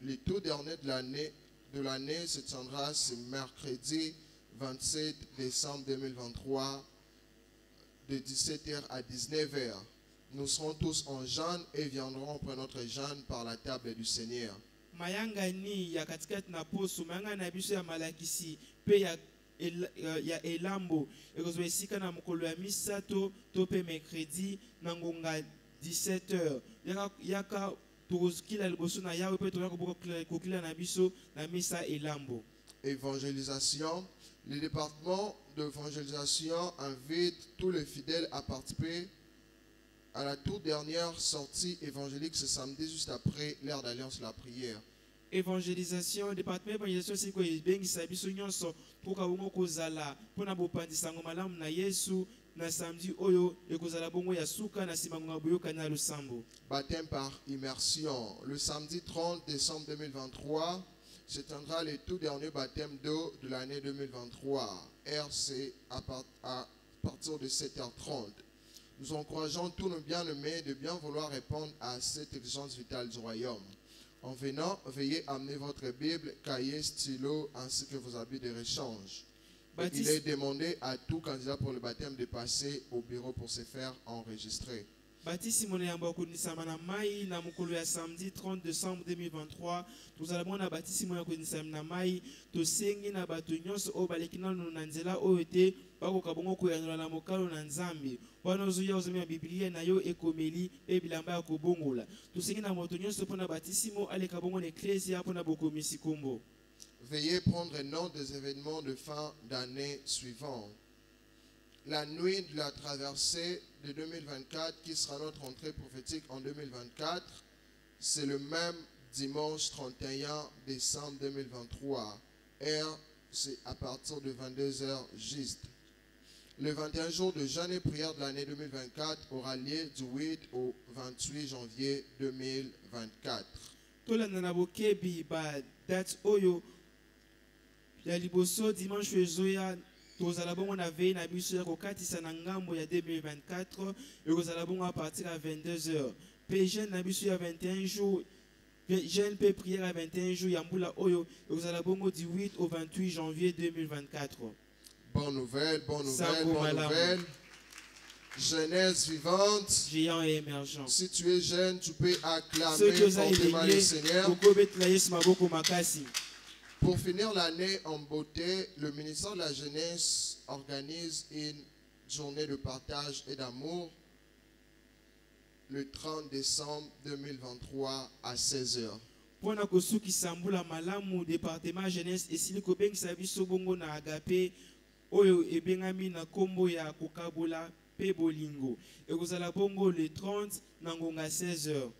le tout dernier de l'année se tiendra ce mercredi 27 décembre 2023 de 17h à 19h. Nous serons tous en jeûne et viendrons prendre notre jeûne par la table du Seigneur. Mayangani ya katikati na poso mayanga na biso ya malakisi pe ya elambo ekozwa esika na mokolo ya misato to pe mercredi na ngonga 17h yaka tozokila liboso na yawe pe tokoka kokila na biso na misa elambo. Évangélisation. Le département d'évangélisation invite tous les fidèles à participer à la toute dernière sortie évangélique ce samedi juste après l'heure d'alliance de la prière. Évangélisation, département d'évangélisation, c'est quoi? Bengisa biso nyonso pour kabongo kozala pona bopandisa ngoma malamu na Yesu na samedi oyo ekozala bongo ya suka na simango boyoka na lusambo. Baptême par immersion. Le samedi 30 décembre 2023 se tiendra le tout dernier baptême d'eau de l'année 2023. RC à partir de 7h30. Nous encourageons tous nos bien-aimés de bien vouloir répondre à cette exigence vitale du royaume. En venant, veuillez amener votre Bible, cahier, stylo, ainsi que vos habits de rechange. Il est demandé à tout candidat pour le baptême de passer au bureau pour se faire enregistrer. Baptiste Simone Yamba Konisama na mai na mukolo ya samedi 30 décembre 2023 tozala mona Baptiste Simone Konisama na mai tosengi na bato nyonso o balekina na nzela oyo te bakoka bongo koyanola na mokalo na Nzambe wana ozuya ozomema Biblia na yo ekomeli pe bilamba ya kobongola tosengi na moto nyonso mpona Baptiste Simone aleka bongo na ecclesia mpona bokomisi kombo. Veuillez prendre note des événements de fin d'année suivants. La nuit de la traversée de 2024, qui sera notre entrée prophétique en 2024, c'est le même dimanche 31 décembre 2023. Heure, c'est à partir de 22h juste. Le 21 jour de jeûne et prière de l'année 2024 aura lieu du 8 au 28 janvier 2024. Dimanche tozala bongo na veille na biso ya kokatisa na ngambo ya 2024 ekozala bongo à partir à 22h. Pe jeune na biso ya 21 jours jeune pe prière à 21 jours ya mbula oyo ekozala bongo du 8 au 28 janvier 2024. Bonne nouvelle, bonne nouvelle, bonne nouvelle. Jeunesse vivante. Géant et émergent. Si tu es jeune, tu peux acclamer fortement le Seigneur. Pour finir l'année en beauté, le ministère de la Jeunesse organise une journée de partage et d'amour le 30 décembre 2023 à 16h. Pour na kosuki sambula malamu département jeunesse esili ko bengisa biso bongo na agape oyo ebengami na kombo ya kokabula pe bolingo ekozala bongo le 30 na ngonga 16h.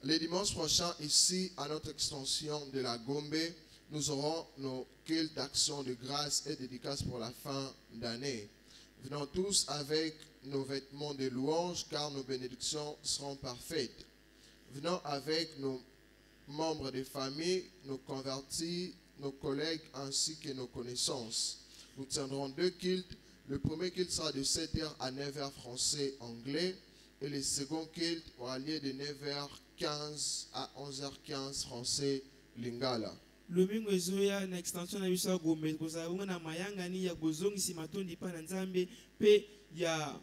Le dimanche prochain ici à notre extension de la Gombe, nous aurons nos cultes d'action de grâce et dédicaces pour la fin d'année. Venons tous avec nos vêtements de louange car nos bénédictions seront parfaites. Venons avec nos membres de famille, nos convertis, nos collègues ainsi que nos connaissances. Nous tiendrons deux cultes. Le premier culte sera de 7h à 9h français-anglais et le second culte aura lieu de 9h15 à 11h15 français-lingala. Le mingo ezoya na extension na biso Gombe kozala bongo na mayangani ya bozongisi matondi pa na Nzambe pe ya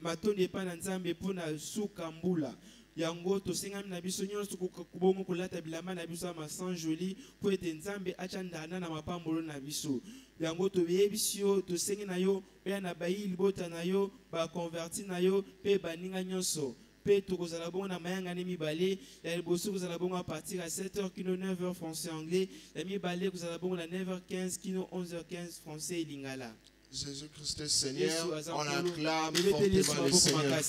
matondi pa na Nzambe pona suka mbula yango tosengami na biso nyonso kubongo kolata bilamba na biso ma sans joli po ete Nzambe achandana na mapambolo na biso yango tobeyebisio tosengi na yo pe na bayi libota na yo ba converti na yo pe baninga nyonso. Peto kozala bongo na mayangani mibale ya liboso kozala bongo à partir à 7h kino 9h français anglais ya mibale kozala bongo na 9h15 kino 11h15 français et lingala. Jésus-Christ Seigneur, on acclame fortement le Seigneur.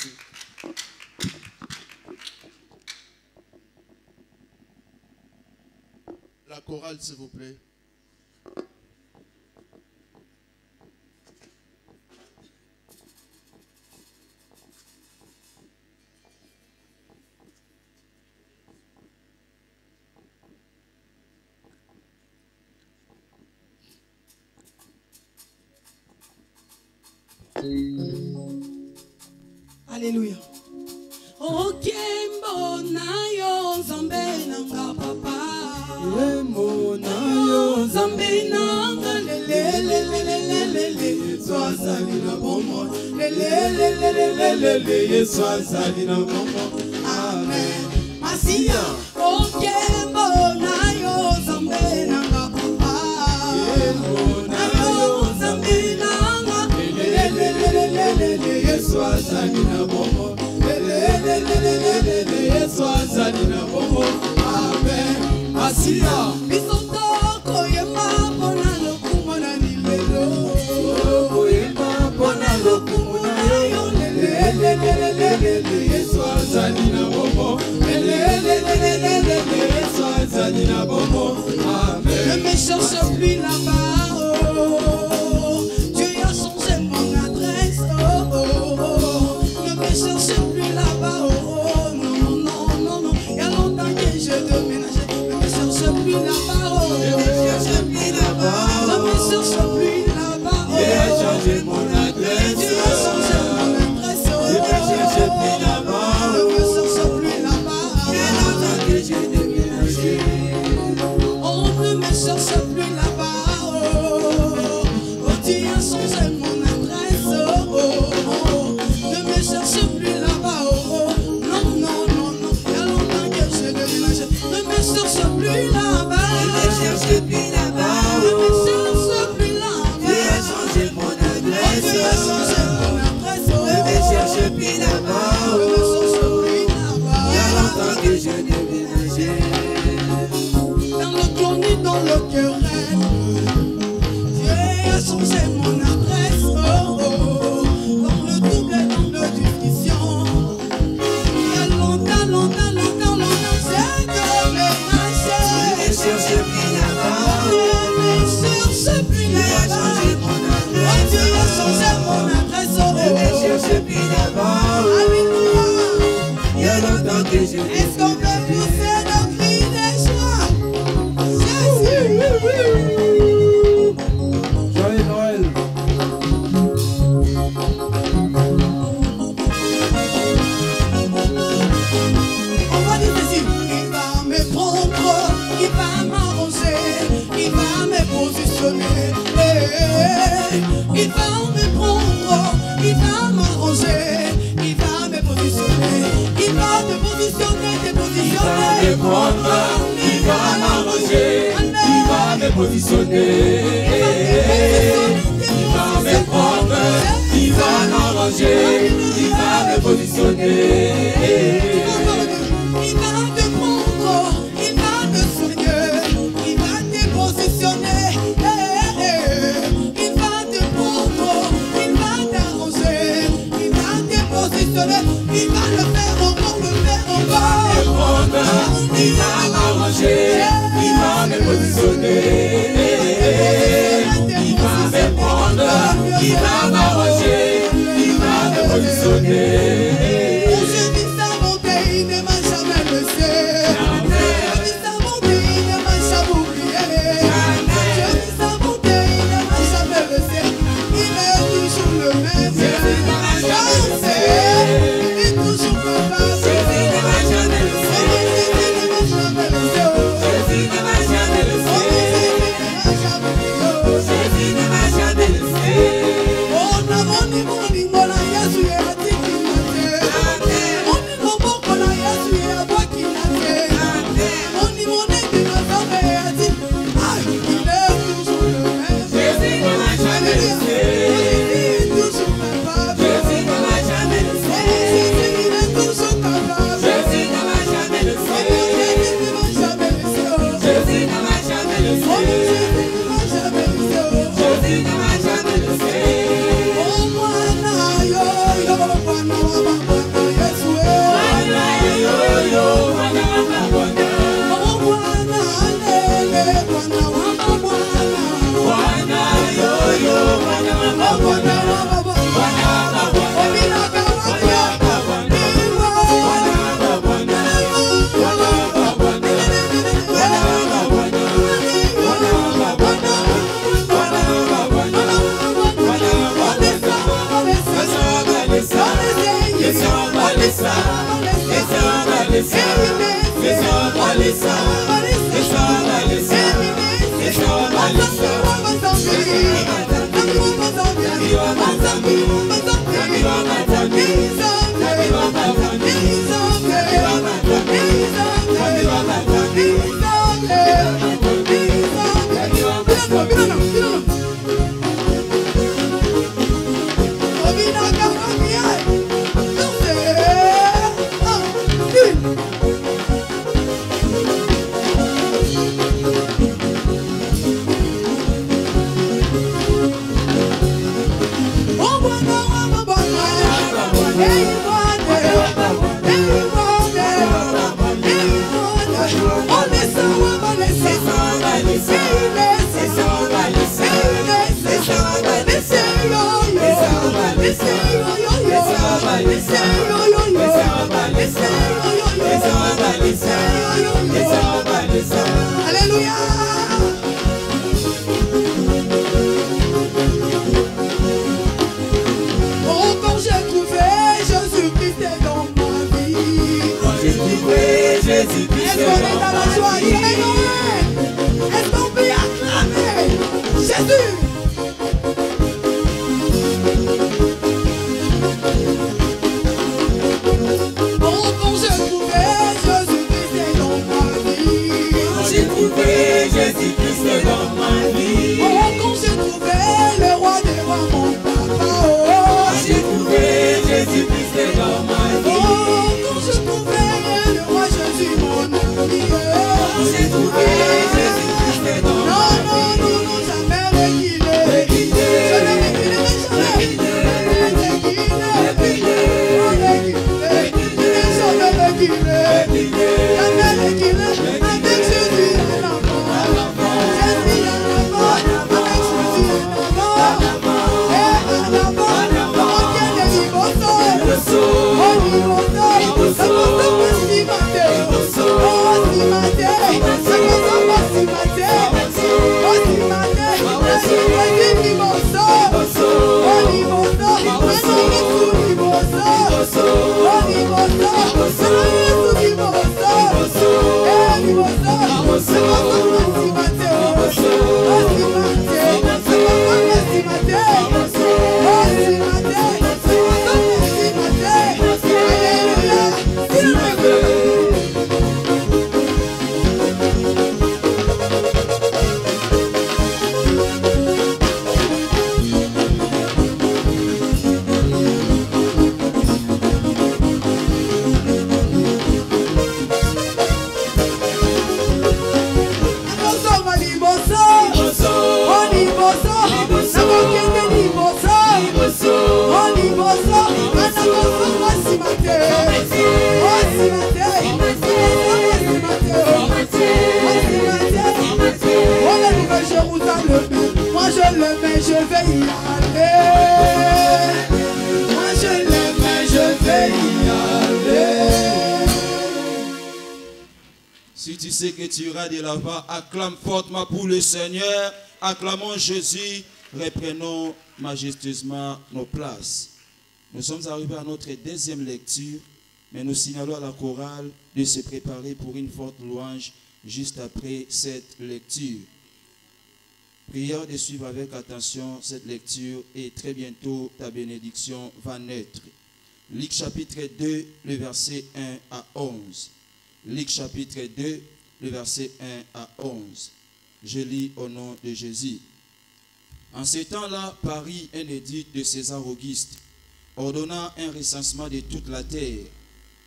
La chorale s'il vous plaît. Alléluia. Okembo na yo nzambe nanga papa. Yesu azali na bomoi. Amen. Masia, okembo na yo zambe nanga papa. Na yo zambe nanga. Yesu azali na bomoi. Yesu azali na bomoi. Amen. Masia. Bisotoko yema pona lokumo na nilelo. Yema pona lokumo na yo. Yesu azali na bomoi. Yesu azali na bomoi. Amen. Ne me cherche plus là-bas, oh. Dieu a changé mon adresse, oh, oh, oh. Ne me cherche plus là-bas, oh, oh. Non, non, non, non. Il y a longtemps que je déménage. Ne me cherche plus là-bas, oh. Ne me cherche plus là-bas. Ne me cherche plus là-bas, oh. Dieu a changé mon adresse. Dieu a changé mon adresse, oh. Ne me cherche plus là-bas. Ne me cherche plus là-bas. Il y a longtemps que j'ai déménagé. On ne me cherche plus là-bas, oh, oh, tu as changé mon adresse, oh, oh, oh, ne me cherche plus là-bas, oh, oh, non, non, non, non, il y a longtemps que je déménage, ne me cherche plus là-bas, ne me cherche plus là-bas, ne me cherche plus là-bas, tu as changé mon adresse, tu as changé mon adresse, oh, ne me cherche plus là-bas, ne me cherche plus là-bas, il y a longtemps que je déménage. Dans le tournis, dans le querelle, Dieu a changé mon adresse, oh, oh, dans le double, dans le discussion. Il y a longtemps, longtemps, longtemps, longtemps, j'ai déménagé. Ne me cherche plus là-bas, ne me cherche plus là-bas. Oh, Dieu a changé mon adresse, oh, oh, ne me cherche plus là-bas. Alléluia. Il y a longtemps que je. Est-ce qu'on peut pousser le cri de joie? Joyeux Noël. On va dire ceci. Il va me prendre, il va m'arranger, il va me positionner. Il va me prendre, il va m'arranger, il va me positionner. Il va te positionner, te positionner. Il va me prendre, il va m'arranger, il va me positionner. Il va me prendre, il va m'arranger, il va me positionner. Il va te prendre, il va te soigner, il va te positionner. Il va te prendre, il va t'arranger, il va te positionner. Il va le faire encore, le faire encore. Il va m'arranger, il va me positionner. Il va me prendre, il va m'arranger, il va me positionner. Je vis sa bonté, il ne m'a jamais laissé. Je vis sa bonté, il ne m'a jamais oublié. Je vis sa bonté, il ne m'a jamais laissé. Il est toujours le même. Il est toujours le même. Il ne m'a jamais laissé. Il ne m'a jamais laissé. Oh, na moni moni mona Yesu ya tikimate. Moni moboko na Yesu ya bakilate. Moni moni bina sabe ya tik. Ah, il est toujours le même. Jésus ne m'a jamais laissé. Il est toujours capable. Jésus ne m'a jamais laissé. Il est toujours capable. Jésus ne m'a jamais laissé. Jésus ne m'a jamais laissé. Jésus ne m'a jamais laissé. Jésus ne m'a jamais laissé. Jésus ne m'a jamais laissé. Oh, mwana yo yo, mwana wa mwana Yesu. Mwana yo yo, mwana wa mwana. Oh, mwana lele, mwana wa mwana. Mwana yo yo, mwana wa mwana. Mwana wa mwana. Thank you. Alléluia. Oh, quand j'ai trouvé Jésus-Christ dans ma vie. Quand j'ai trouvé Jésus-Christ Est-ce qu'on est dans la joie? Est-ce qu'on peut acclamer Jésus? Oh, quand j'ai trouvé Jésus-Christ dans ma vie. Quand j'ai trouvé Jésus-Christ dans ma vie. Oh, quand j'ai trouvé le roi des rois, mon papa. Oh, Quand j'ai trouvé Jésus-Christ dans ma vie. oh, quand j'ai trouvé le roi Jésus, mon ami. Quand j'ai trouvé Jésus-Christ dans Non, ma non, vie. non, non, jamais réguilé. Je ne régulerai jamais. Avec Jésus en avant. Jésus en avant. Avec Jésus en avant. Et en avant. On tient des niveaux. On niveau ça. Ça commence si matin. Oh, si matin. Ça commence si matin. Oh, si matin. On dit niveau ça. On niveau ça. On est sous niveau ça. On niveau ça. On est sous niveau ça. Eh, niveau ça. Ça commence si matin. Oh, si matin. Ça commence si matin. Oh, si matin. Ça commence si matin. Alléluia. S'il me plaît. Moi je l'aime, je vais y aller. Moi je l'aime, je vais y aller. Si tu sais que tu iras de là-bas, acclame fortement pour le Seigneur. Acclamons Jésus. Reprenons majestueusement nos places. Nous sommes arrivés à notre deuxième lecture, mais nous signalons à la chorale de se préparer pour une forte louange juste après cette lecture. Prière de suivre avec attention cette lecture et très bientôt ta bénédiction va naître. Luc chapitre 2, le verset 1 à 11. Luc chapitre 2, le verset 1 à 11. Je lis au nom de Jésus. En ce temps-là, parut un édit de César Auguste, ordonnant un recensement de toute la terre.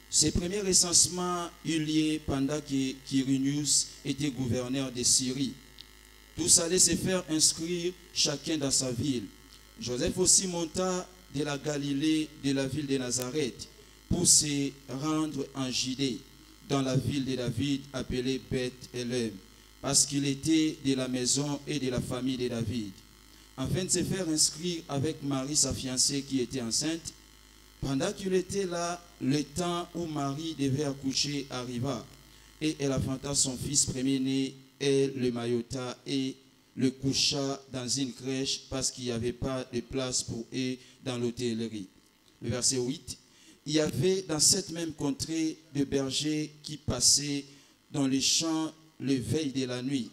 Ce premier recensement eut lieu pendant que Quirinius était gouverneur de Syrie. Tous allaient se faire inscrire chacun dans sa ville. Joseph aussi monta de la Galilée, de la ville de Nazareth, pour se rendre en Judée, dans la ville de David appelée Beth-Élim, parce qu'il était de la maison et de la famille de David, afin de se faire inscrire avec Marie, sa fiancée, qui était enceinte. Pendant qu'il était là, le temps où Marie devait accoucher arriva, et elle enfanta son fils premier-né, et le maillota et le coucha dans une crèche parce qu'il n'y avait pas de place pour eux dans l'hôtellerie. Le verset 8. Il y avait dans cette même contrée de bergers qui passaient dans les champs le veille de la nuit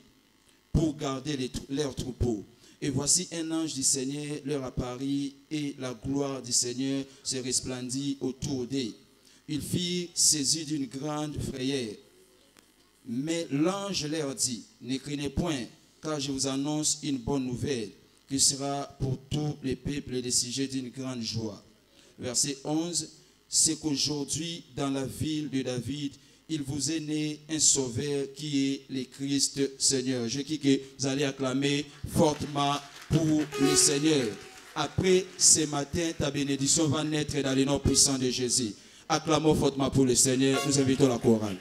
pour garder leurs troupeaux. Et voici un ange du Seigneur leur apparut et la gloire du Seigneur se resplendit autour d'eux. Ils furent saisis d'une grande frayeur. Mais l'ange leur dit, ne craignez point, car je vous annonce une bonne nouvelle, qui sera pour tous les peuples des sujets d'une grande joie. Verset 11, c'est qu'aujourd'hui, dans la ville de David, il vous est né un sauveur qui est le Christ Seigneur. Je dis que vous allez acclamer fortement pour le Seigneur. Après ce matin, ta bénédiction va naître dans le nom puissant de Jésus. Acclamons fortement pour le Seigneur. Nous invitons la chorale.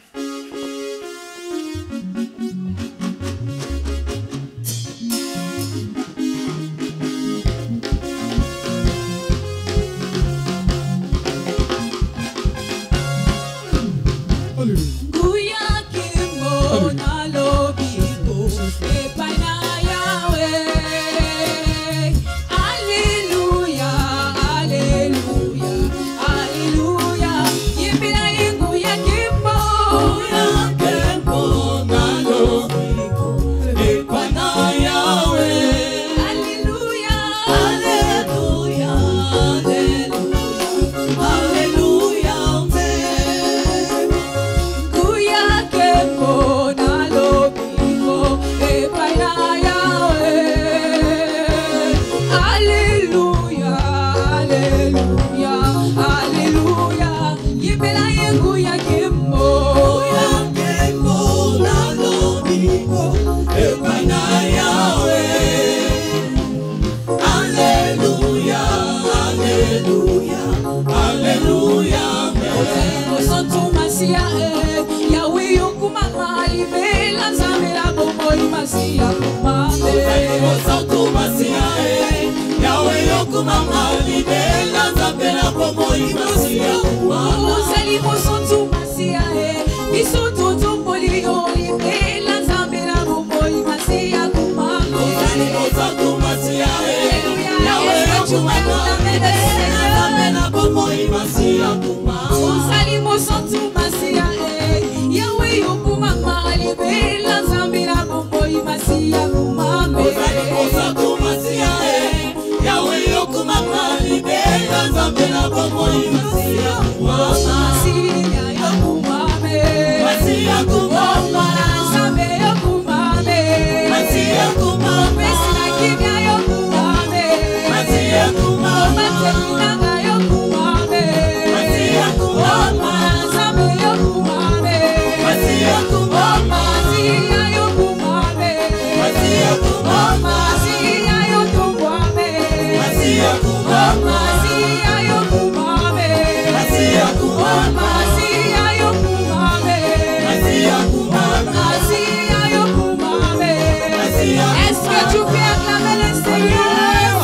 Est-ce que tu peux acclamer le Seigneur?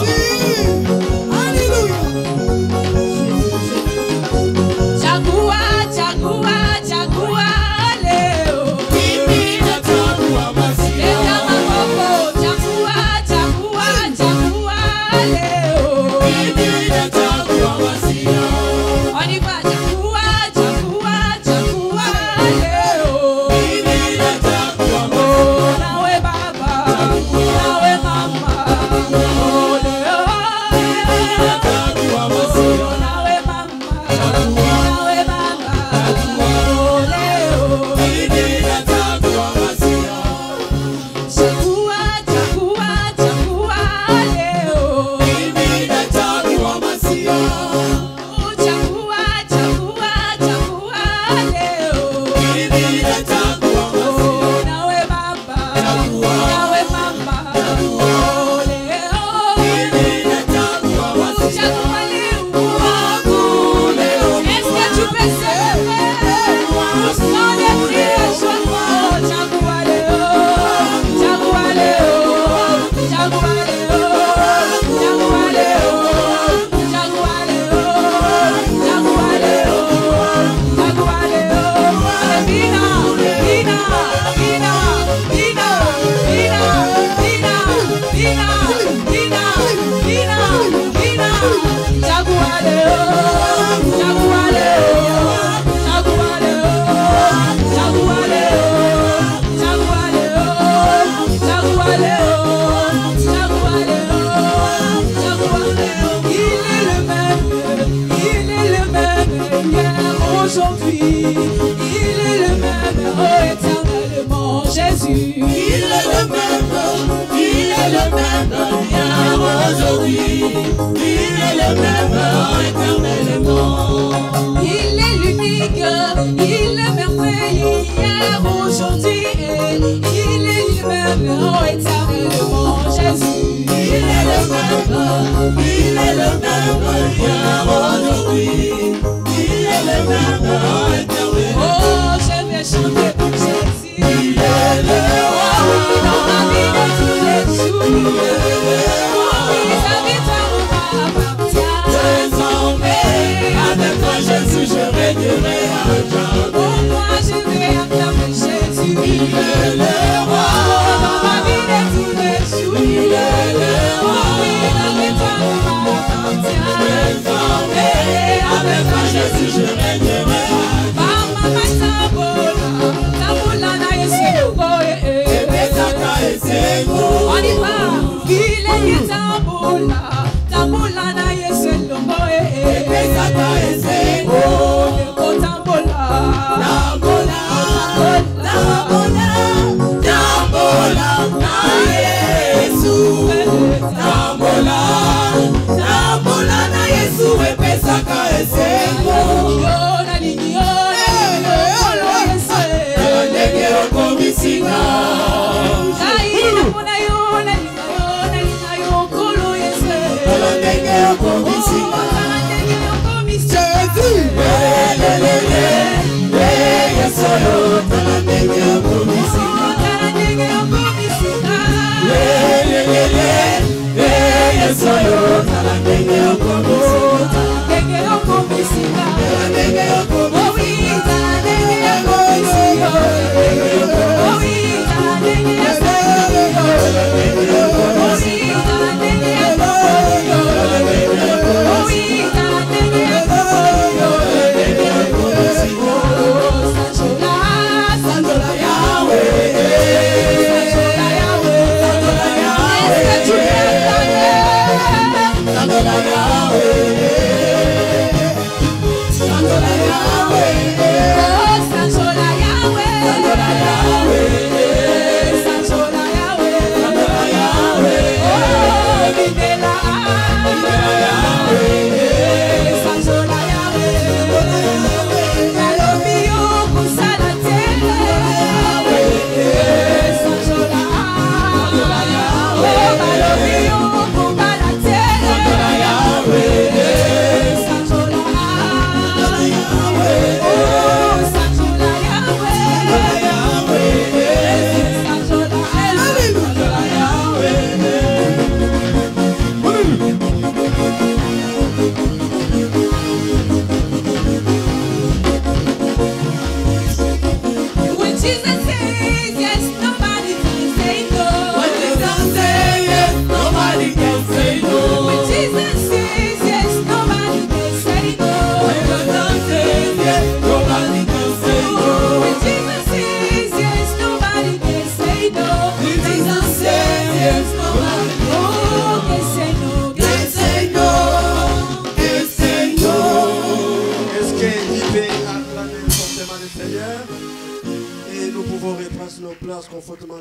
Alléluia. Chagua, chagua, chagua, leo. Leta maboko, chagua, chagua, chagua, leo. On y va, chagua, chagua, chagua, leo. Nawe baba, nawe mama, oh leo. Nawe mama, nawe baba, oh leo. Chagua, chagua, chagua, leo. Oh, chagua, chagua, chagua, leo. Oh, nawe baba, nawe mama, oh leo. Chagua leo. Est-ce que tu peux célébrer? Dans les cris de joie. Chagua leo. Chagua leo. Chagua leo. Chagua leo. Chagua leo. Chagua leo. Chagua leo. Vina, vina, vina, vina, vina, vina, vina, vina, vina, vina. Chagua leo. Chagua leo. Chagua leo. Chagua leo. Chagua leo. Chagua leo. Chagua leo. Chagua leo. Il est le même hier, aujourd'hui. Il est le même, oh éternellement, Jésus. Il est le même hier, aujourd'hui. Il est le même éternellement. Il est l'unique, il est merveilleux hier, aujourd'hui. Il est le même, oh éternellement, Jésus. Il est le même hier, aujourd'hui. Il est le même éternellement. Oh, je vais chanter pour Jésus. Il est le roi. Dans ma vie de tous les jours. Oui, sa victoire m'appartient. Désormais, avec toi Jésus, je régnerai à jamais. Oh, moi je vais acclamer Jésus. Il est le roi. Dans ma vie de tous les jours. Il est le roi. Oui, la victoire m'appartient. Désormais, avec toi Jésus, je régnerai à jamais. Mama Tambola, Tambola na Yesu, Ebesaka esengo. on y va. Il est Tambola, Tambola na Yesu, Ebesaka esengo. oh Tambola, Tambola, tambola, tambola na Yesu. Tambola, tambola na Yesu. Ebesaka esengo. Ndenge okomisinga. Ndenge okomisinga. Lelelele, Yesu yo. Ndenge okomisinga. Lelelele, Yesu yo. Ndenge okomisinga. Ndenge okomisinga. Sandola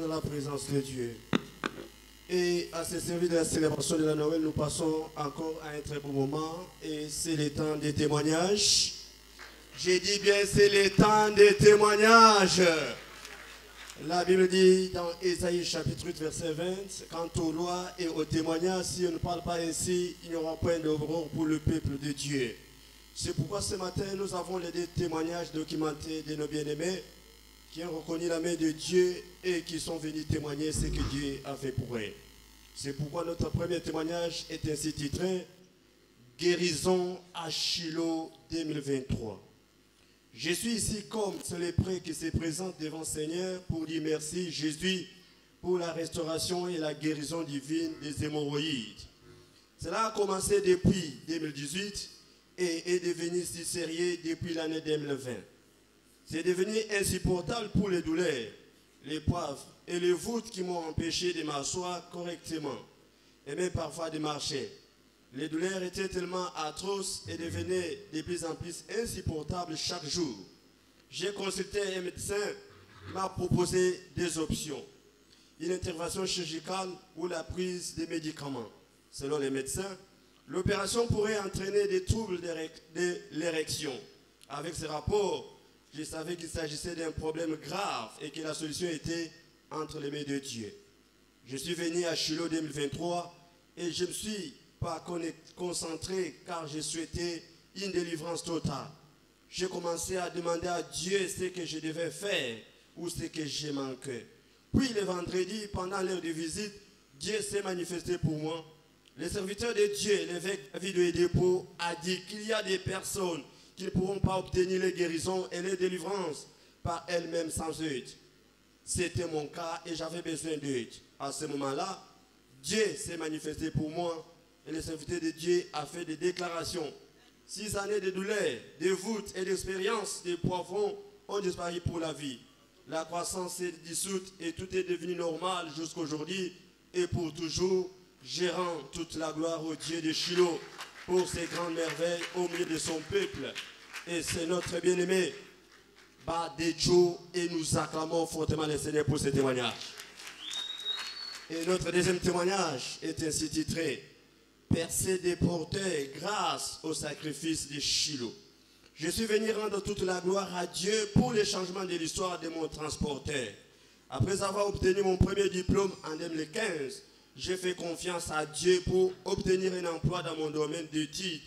dans la présence de Dieu. Et à ce service de la célébration de la Noël, nous passons encore à un très beau moment. Et c'est le temps des témoignages. J'ai dit bien, c'est le temps des témoignages. La Bible dit dans Ésaïe chapitre 8 verset 20, quant aux lois et aux témoignages, si on ne parle pas ainsi, il n'y aura point d'aurore pour le peuple de Dieu. C'est pourquoi ce matin, nous avons les deux témoignages documentés de nos bien-aimés qui ont reconnu la main de Dieu et qui sont venus témoigner ce que Dieu a fait pour eux. C'est pourquoi notre premier témoignage est ainsi titré « Guérison à Shiloh 2023 ». Je suis ici comme célébré qui se présente devant le Seigneur pour dire merci Jésus pour la restauration et la guérison divine des hémorroïdes. Cela a commencé depuis 2018 et est devenu si sérieux depuis l'année 2020. C'est devenu insupportable pour les douleurs, les poivres et les voûtes qui m'ont empêché de m'asseoir correctement et même parfois de marcher. Les douleurs étaient tellement atroces et devenaient de plus en plus insupportables chaque jour. J'ai consulté un médecin, m'a proposé des options. Une intervention chirurgicale ou la prise de médicaments. Selon les médecins, l'opération pourrait entraîner des troubles de l'érection. Avec ce rapport, je savais qu'il s'agissait d'un problème grave et que la solution était entre les mains de Dieu. Je suis venu à Shiloh 2023 et je me suis pas concentré car je souhaitais une délivrance totale. J'ai commencé à demander à Dieu ce que je devais faire ou ce que j'ai manqué. Puis le vendredi, pendant l'heure de visite, Dieu s'est manifesté pour moi. Le serviteur de Dieu, l'évêque David de Dépôt, a dit qu'il y a des personnes qui ne pourront pas obtenir les guérisons et les délivrances par elles-mêmes sans aide. C'était mon cas et j'avais besoin d'aide. À ce moment-là, Dieu s'est manifesté pour moi. Et le serviteur de Dieu a fait des déclarations. 6 années de douleur, de voûtes et d'expérience des poivrons ont disparu pour la vie. La croissance s'est dissoute et tout est devenu normal jusqu'à aujourd'hui et pour toujours. Je rends toute la gloire au Dieu de Shiloh pour ses grandes merveilles au milieu de son peuple. Et c'est notre bien-aimé Badedjo et nous acclamons fortement le Seigneur pour ce témoignage. Et notre deuxième témoignage est ainsi titré « Percée des porteurs grâce au sacrifice de Shiloh ». Je suis venu rendre toute la gloire à Dieu pour le changement de l'histoire de mon transporteur. Après avoir obtenu mon premier diplôme en 2015, j'ai fait confiance à Dieu pour obtenir un emploi dans mon domaine d'études,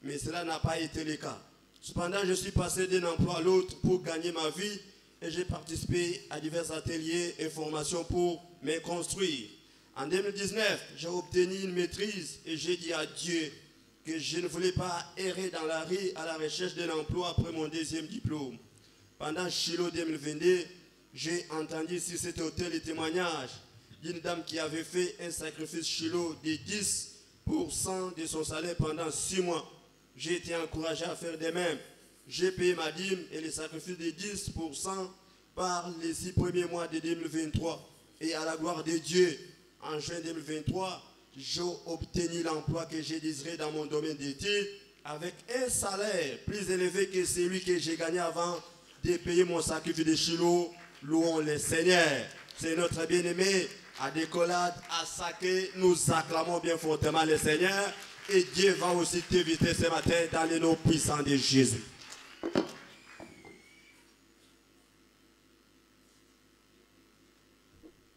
mais cela n'a pas été le cas. Cependant, je suis passé d'un emploi à l'autre pour gagner ma vie et j'ai participé à divers ateliers et formations pour me construire. En 2019, j'ai obtenu une maîtrise et j'ai dit à Dieu que je ne voulais pas errer dans la rue à la recherche d'un emploi après mon deuxième diplôme. Pendant Shiloh 2022, j'ai entendu sur cet hôtel le témoignage d'une dame qui avait fait un sacrifice Shiloh de 10% de son salaire pendant 6 mois. J'ai été encouragé à faire de même. J'ai payé ma dîme et le sacrifice de 10% par les 6 premiers mois de 2023. Et à la gloire de Dieu, en juin 2023, j'ai obtenu l'emploi que j'ai désiré dans mon domaine d'études avec un salaire plus élevé que celui que j'ai gagné avant de payer mon sacrifice de Shiloh. Louons le Seigneur. C'est notre bien-aimé à Décollade, à Saké. Nous acclamons bien fortement le Seigneur. Et Dieu va aussi t'éviter ce matin dans le nom puissant de Jésus.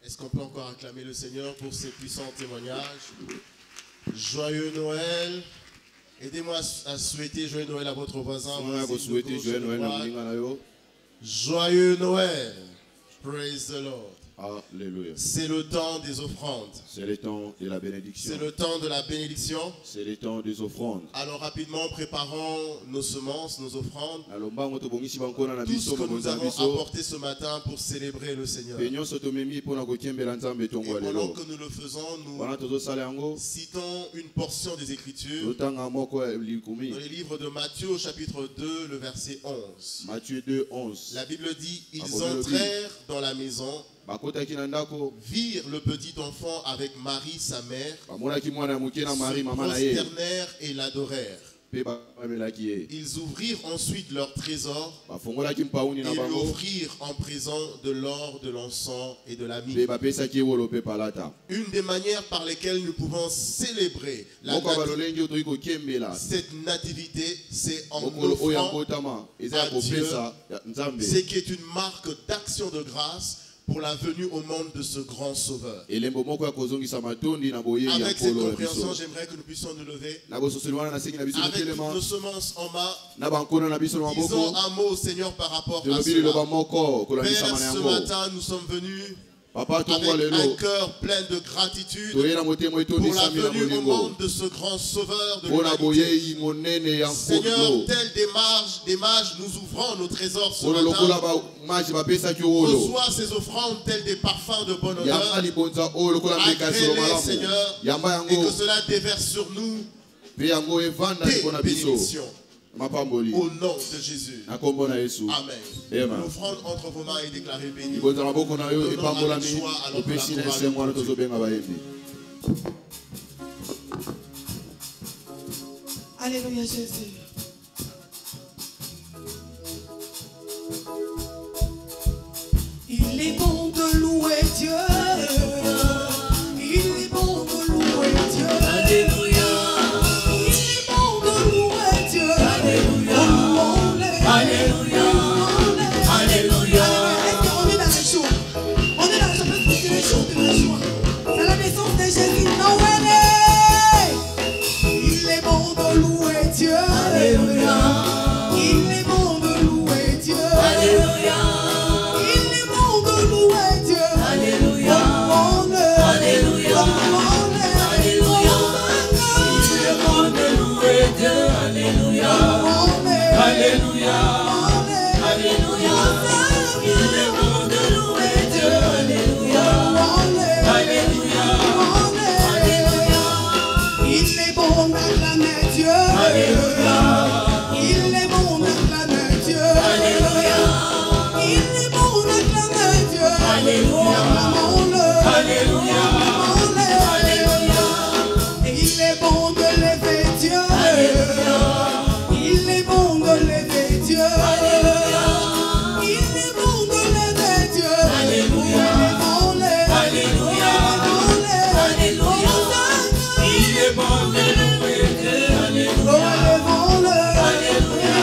Est-ce qu'on peut encore acclamer le Seigneur pour ses puissants témoignages? Joyeux Noël. Aidez-moi à souhaiter joyeux Noël à votre voisin. Joyeux Noël. Praise the Lord. Alléluia. C'est le temps des offrandes. C'est le temps de la bénédiction. C'est le temps de la bénédiction. C'est le temps des offrandes. Alors rapidement, préparons nos semences, nos offrandes. Tout ce que nous avons apporté ce matin pour célébrer le Seigneur. Et pendant que nous le faisons, nous citons une portion des Écritures dans les livres de Matthieu au chapitre 2, le verset 11. Matthieu 2, 11. La Bible dit, ils entrèrent dans la maison, virent le petit enfant avec Marie sa mère, se prosternèrent et l'adorèrent. Ils ouvrirent ensuite leur trésor et l'offrirent en présent de l'or, de l'encens et de la myrrhe. Une des manières par lesquelles nous pouvons célébrer cette nativité, c'est en offrant à Dieu, ce qui est une marque d'action de grâce pour la venue au monde de ce grand sauveur. Avec cette compréhension, j'aimerais que nous puissions nous lever. Avec nos semences en main, disons un mot au Seigneur par rapport à cela. Père, ce matin, nous sommes venus avec un cœur plein de gratitude pour la venue au monde de ce grand sauveur de l'humanité. Seigneur, tel des mages, nous ouvrons nos trésors ce matin. Reçois ces offrandes telles des parfums de bonne odeur. Agrée-les, Seigneur, et que cela déverse sur nous des bénédictions. Au nom de Jésus. Amen. L'offrande entre vos mains est déclarée bénie. Alléluia Jésus. Il est bon de louer Dieu. Il est bon de louer Dieu. Alléluia. Alléluia, Alléluia. On est dans les jours. On est dans les jours parce que c'est les jours de la joie. C'est la naissance de Jésus. Noël. Il est bon de louer Dieu. Alléluia. Il est bon de louer Dieu. Alléluia. Il est bon de louer Dieu. Alléluia. Alléluia. Alléluia. Il est bon de louer Dieu. Alléluia. Alléluia, Alléluia, il est bon de louer Dieu, Alléluia, Alléluia, Alléluia, il est bon d'acclamer Dieu, Alléluia, il est bon d'acclamer Dieu, Alléluia, il est bon d'acclamer Dieu, Alléluia, Alléluia, Alléluia, il est bon de lever Dieu, Alléluia. Il est bon de lever Dieu. Alléluia. Il est bon de lever Dieu. Alléluia. Alléluia. Alléluia. Il est bon de louer Dieu. Alléluia. Alléluia.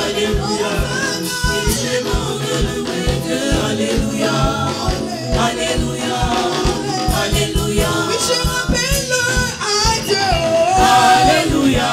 Alléluia. Il est bon de louer Dieu. Alléluia. Alléluia. Alléluia. Oui, je m'appelle à Dieu. Alléluia.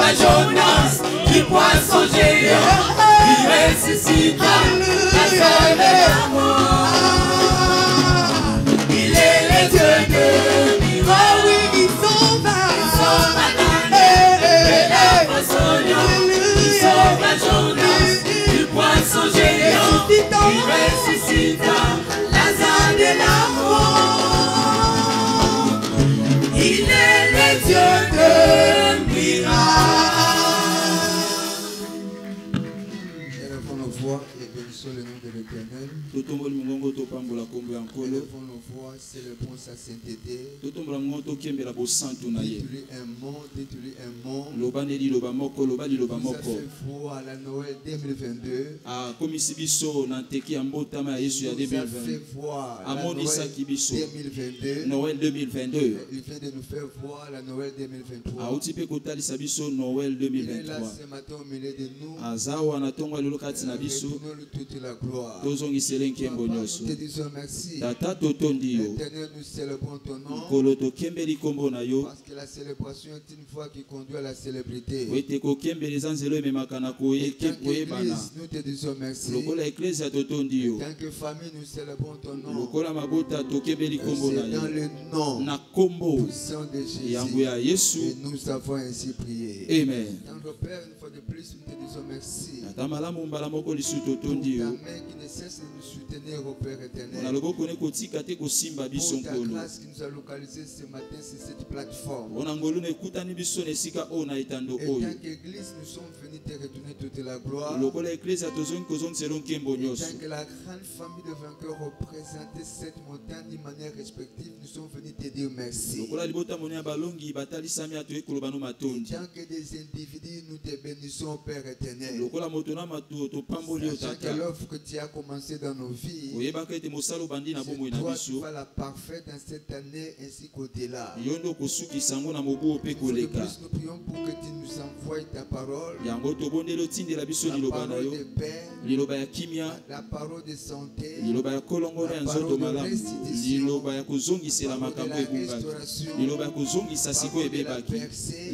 sauva Jonas du poisson géant, il ressuscita Lazare de la mort. Il est le Dieu de miracles. Oh oui, il sauva. Il sauva Jonas du poisson géant, il ressuscita Lazare de la mort. Il est le Dieu de miracles. Élevons nos voix et bénissons le nom de l'Éternel. Élevons nos voix, célébrons sa sainteté. Dites-lui un mot, dites-lui un mot. Nous avons fait foi à la Noël 2022. Nous avons fait foi à la Noël 2022. Il vient de nous faire voir la Noël 2023. Il est là ce matin au milieu de nous. Retournons-lui toute la gloire. Nous te disons merci. Éternel, nous célébrons ton nom. Parce que la célébration est une voie qui conduit à la célébrité. Et tant qu'Église, nous te disons merci. En tant que famille, nous célébrons ton nom. C'est dans le nom puissant de Jésus. Et nous avons ainsi prié. Amen. Notre Père, une fois de plus, nous te disons merci. Pour ta main qui ne cesse de nous soutenir au Père éternel. Pour ta grâce qui nous a localisés ce matin sur cette plateforme. Et en tant qu'Église, nous sommes venus te retourner toute la gloire. Et en tant que la grande famille de vainqueurs représentait cette montagne d'une manière respective, nous sommes venus te dire merci. En tant que des individus, nous te bénissons, Père éternel. Sachant que l'œuvre que tu as commencé dans nos vies, c'est toi qui vas la parfaire dans cette année ainsi qu'au-delà. Nous prions pour que tu nous envoies ta parole, la parole de paix, la parole de santé, la parole de restitution, la parole de la restauration, la parole de la percée,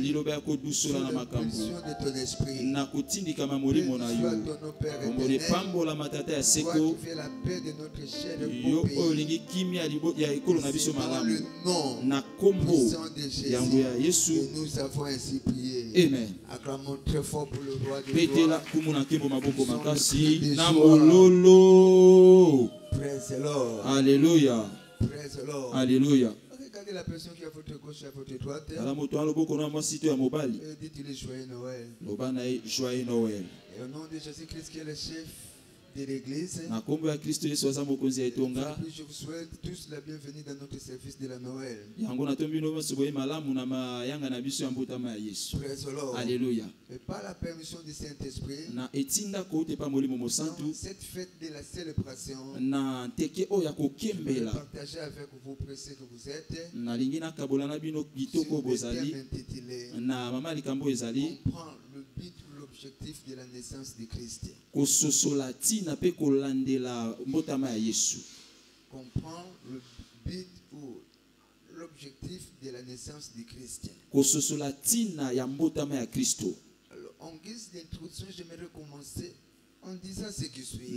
sous l'impulsion de ton esprit. Soit ton nom, Père éternel, toi qui fais la paix de notre chair et beau pays. C'est dans le nom puissant de Jésus que nous avons ainsi prié. Amen. Acclamons très fort pour le roi de gloire. Praise the Lord. Alléluia. Praise the Lord. Alléluia. Regardez la personne qui est à votre gauche et à votre droite. Dites-lui joyeux Noël. Et au nom de Jésus-Christ qui est le chef de l'église, je vous souhaite tous la bienvenue dans notre service de la Noël. Praise the Lord. Alléluia. Et par la permission du Saint-Esprit, dans cette fête de la célébration, je vais partager avec vous, pressés que vous êtes, sur le thème intitulé Comprendre le but ou l'objectif de la naissance de Christ. Comprendre le but ou l'objectif de la naissance de Christ. Alors, en guise d'introduction, j'aimerais commencer en disant ce qui suit. Que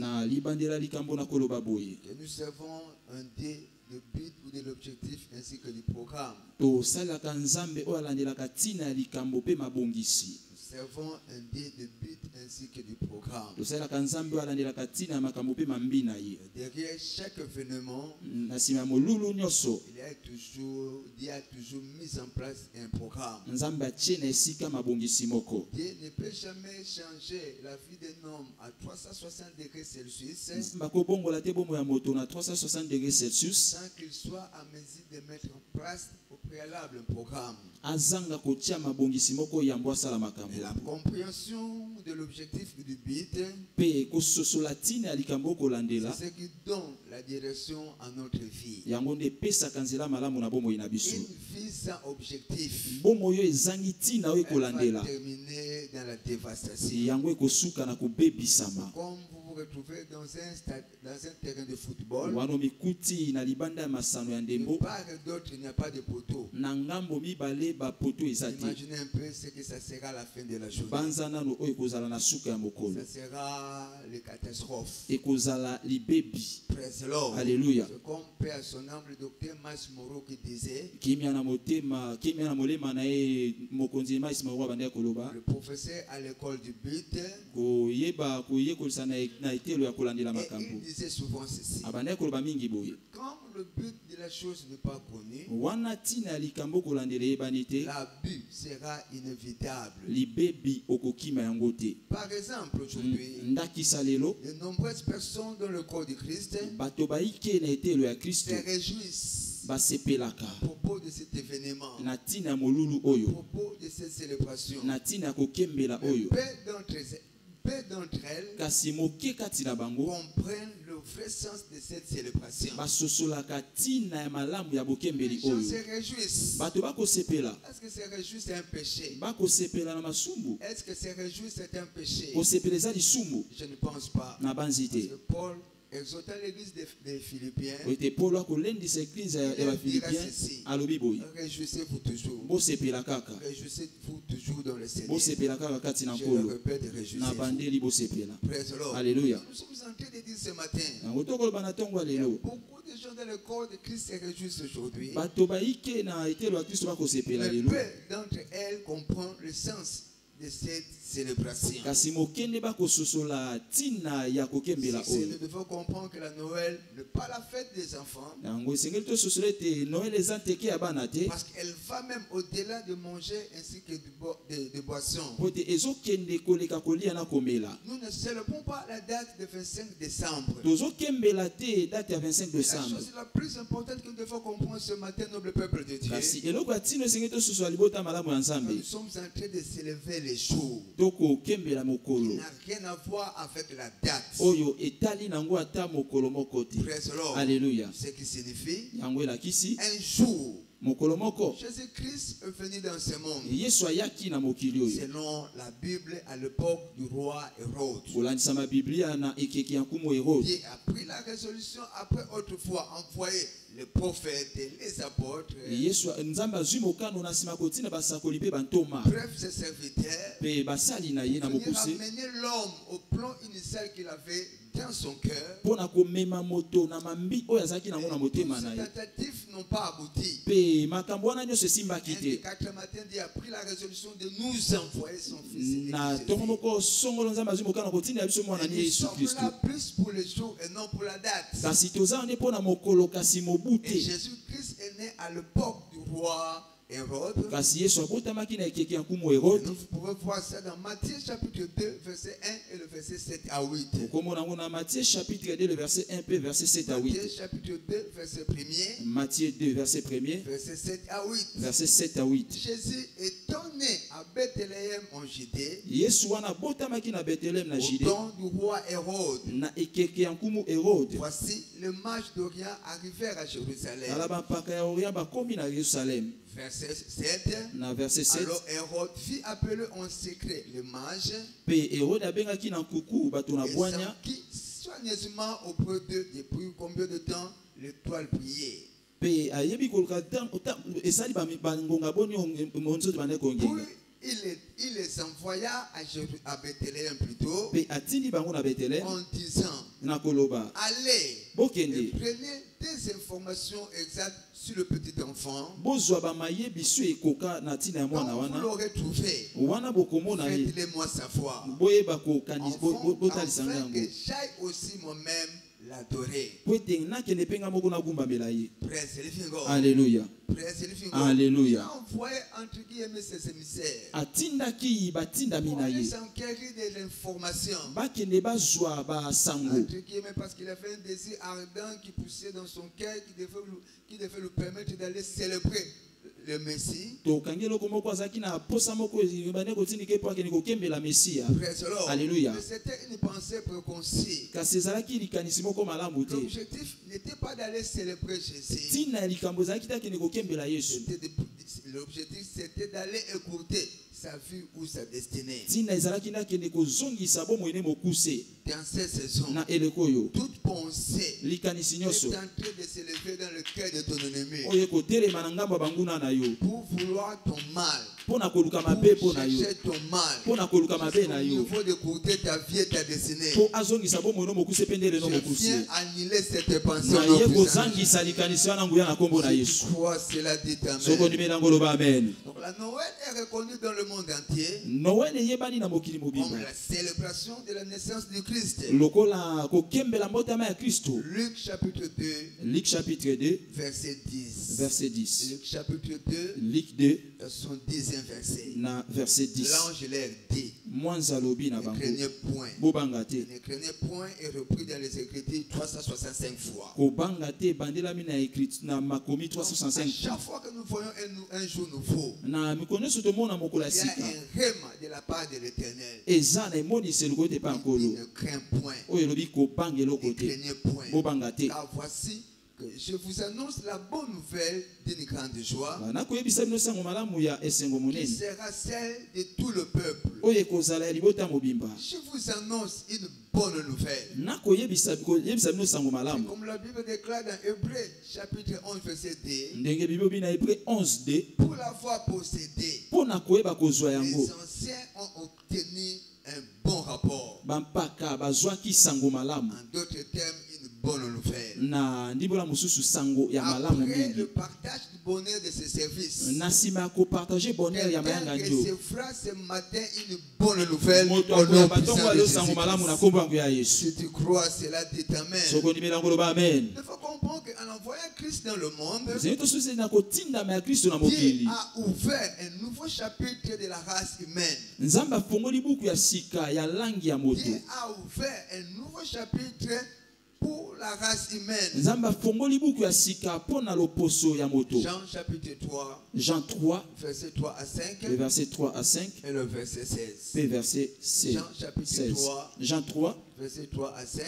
nous servons un dé de but ou de l'objectif ainsi que du programme. Nous servons un dé de but ainsi que du programme. Derrière chaque événement, il y a toujours mis en place un programme. Dieu ne peut jamais changer la vie d'un homme à 360 degrés Celsius sans qu'il soit à mesure de mettre en place au préalable un programme. La compréhension de l'objectif du but, c'est ce qui donne la direction à notre vie. Une vie sans objectif, elle va terminer dans la dévastation. Comme vous retrouver dans un terrain de football. Part et d'autre, il n'y a pas de poteau. Imaginez un peu ce que ça sera à la fin de la journée. Ça sera les catastrophes. Praise the Lord. Alléluia. C'est comme paix à son âme, le docteur Mas Moro qui disait, le professeur à l'école du but, et il disait souvent ceci: quand le but de la chose n'est pas connu, l'abus sera inévitable. Par exemple, aujourd'hui, de nombreuses personnes dans le corps de Christ se réjouissent à propos de cet événement, à propos de cette célébration. Peu d'entre elles comprennent le vrai sens de cette célébration. Les gens se réjouissent. Est-ce que se réjouir c'est un péché? Est-ce que se réjouir c'est un péché? Je ne pense pas. Parce que Paul, exhortant l'église des Philippiens, il dira ceci: réjouissez-vous toujours. Réjouissez-vous toujours dans le Seigneur. Je le répète, réjouissez-vous. Alléluia. Nous sommes en train de dire ce matin, il y a beaucoup de gens dans le corps de Christ se réjouissent aujourd'hui. Mais peu d'entre elles comprennent le sens de cette célébration. Nous devons comprendre que la Noël n'est pas la fête des enfants, parce qu'elle va même au-delà de manger ainsi que de boissons. Nous ne célébrons pas la date du 25 décembre. La chose la plus importante que nous devons comprendre ce matin, noble peuple de Dieu, nous sommes en train de célébrer les jours. Il n'a rien à voir avec la date. Alléluia. Ce qui signifie un jour. Jésus-Christ est venu dans ce monde selon la Bible à l'époque du roi Hérode. Dieu a pris la résolution après autrefois envoyé les prophètes et les apôtres. Bref, ses serviteurs venir amener l'homme au plan initial qu'il avait dans son cœur. Toutes ces tentatives n'ont pas abouti. Et le 4 matin, Dieu a pris la résolution de nous envoyer son fils. Et nous sommes là plus pour le jour et non pour la date. Et Jésus-Christ est né à l'époque du roi Hérode. Nous pouvons voir ça dans Matthieu chapitre 2, verset 1 et le verset 7 à 8. Matthieu chapitre 2, verset 1, verset 7 à 8. Matthieu chapitre 2, verset 1er. Matthieu 2, verset 1er. Verset 7 à 8. Verset 7 à 8. Jésus étant né à Bethléem en Judée, au temps du roi Hérode, voici les mages d'Orient arrivèrent à Jérusalem. Verset 7. Alors Hérode fit appeler en secret les mages et s'enquit soigneusement auprès d'eux depuis combien de temps l'étoile brillait. Puis il les envoya à Bethléem plutôt en disant: allez et prenez des informations exactes sur le petit enfant. Quand vous l'aurez trouvé, faites-le-moi savoir, afin que j'aille aussi moi-même l'adorer. Alléluia. Alléluia. Il a envoyé entre guillemets ses émissaires pour aller s'enquérir des informations. Entre guillemets, parce qu'il avait un désir ardent qui poussait dans son cœur, qui devait lui permettre d'aller célébrer le Messie. Alléluia. C'était une pensée préconçue. L'objectif n'était pas d'aller célébrer Jésus. L'objectif c'était d'aller écouter sa vie ou sa destinée. Dans cette saison, toute pensée est en train de s'élever dans le cœur de ton ennemi pour vouloir ton mal, pour chercher ton mal, au niveau de coûter ta vie et ta destinée. Je viens annuler cette pensée. Je crois cela dit amen. Donc la Noël est reconnue dans le monde entier comme la célébration de la naissance du Christ. Luc chapitre 2, verset 10. Luc chapitre 2, son 10e verset. L'ange leur dit, ne craignez point. Ne craignez point est repris dans les Écritures 365 fois. À chaque fois que nous voyons un jour nouveau, il y a un rhéma de la part de l'Éternel. Il ne craint point. Ne craignez point. Car voici que je vous annonce la bonne nouvelle d'une grande joie qui sera celle de tout le peuple. Je vous annonce une bonne nouvelle. Comme la Bible déclare dans Hébreux chapitre 11 verset 2, pour l'avoir possédé, les anciens ont obtenu un bon rapport. En d'autres termes, une bonne nouvelle. Après le partage du bonheur de ses services, quelqu'un recevra ce matin une bonne nouvelle au nom puissant de Jésus-Christ. Si tu crois, cela dit amen. Il faut comprendre qu'en envoyant Christ dans le monde, Dieu a ouvert un nouveau chapitre de la race humaine. Dieu a ouvert un nouveau chapitre pour la race humaine. Jean chapitre 3, verset 3 à 5, et le verset 16. Jean chapitre 3, verset 3 à 5,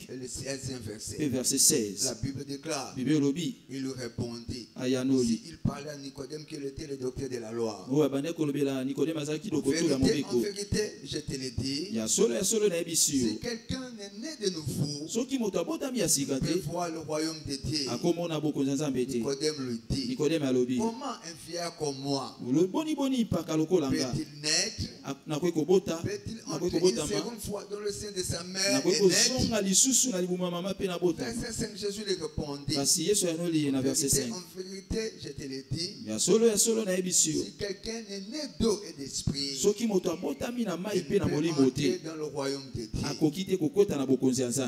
et le 16e verset. La Bible déclare, il lui répondit. Il parlait à Nicodème qui était le docteur de la loi. En vérité, je te le dis, si quelqu'un est né de nouveau, il peut voir le royaume de Dieu. Nicodème lui dit, comment un vieillard comme moi peut-il naître? Peut-il entrer une seconde fois dans le sein de sa mère et naître? Verset 5, Jésus lui répondit, en vérité, je te le dis, si quelqu'un est né d'eau et d'esprit, il peut entrer dans le royaume de Dieu.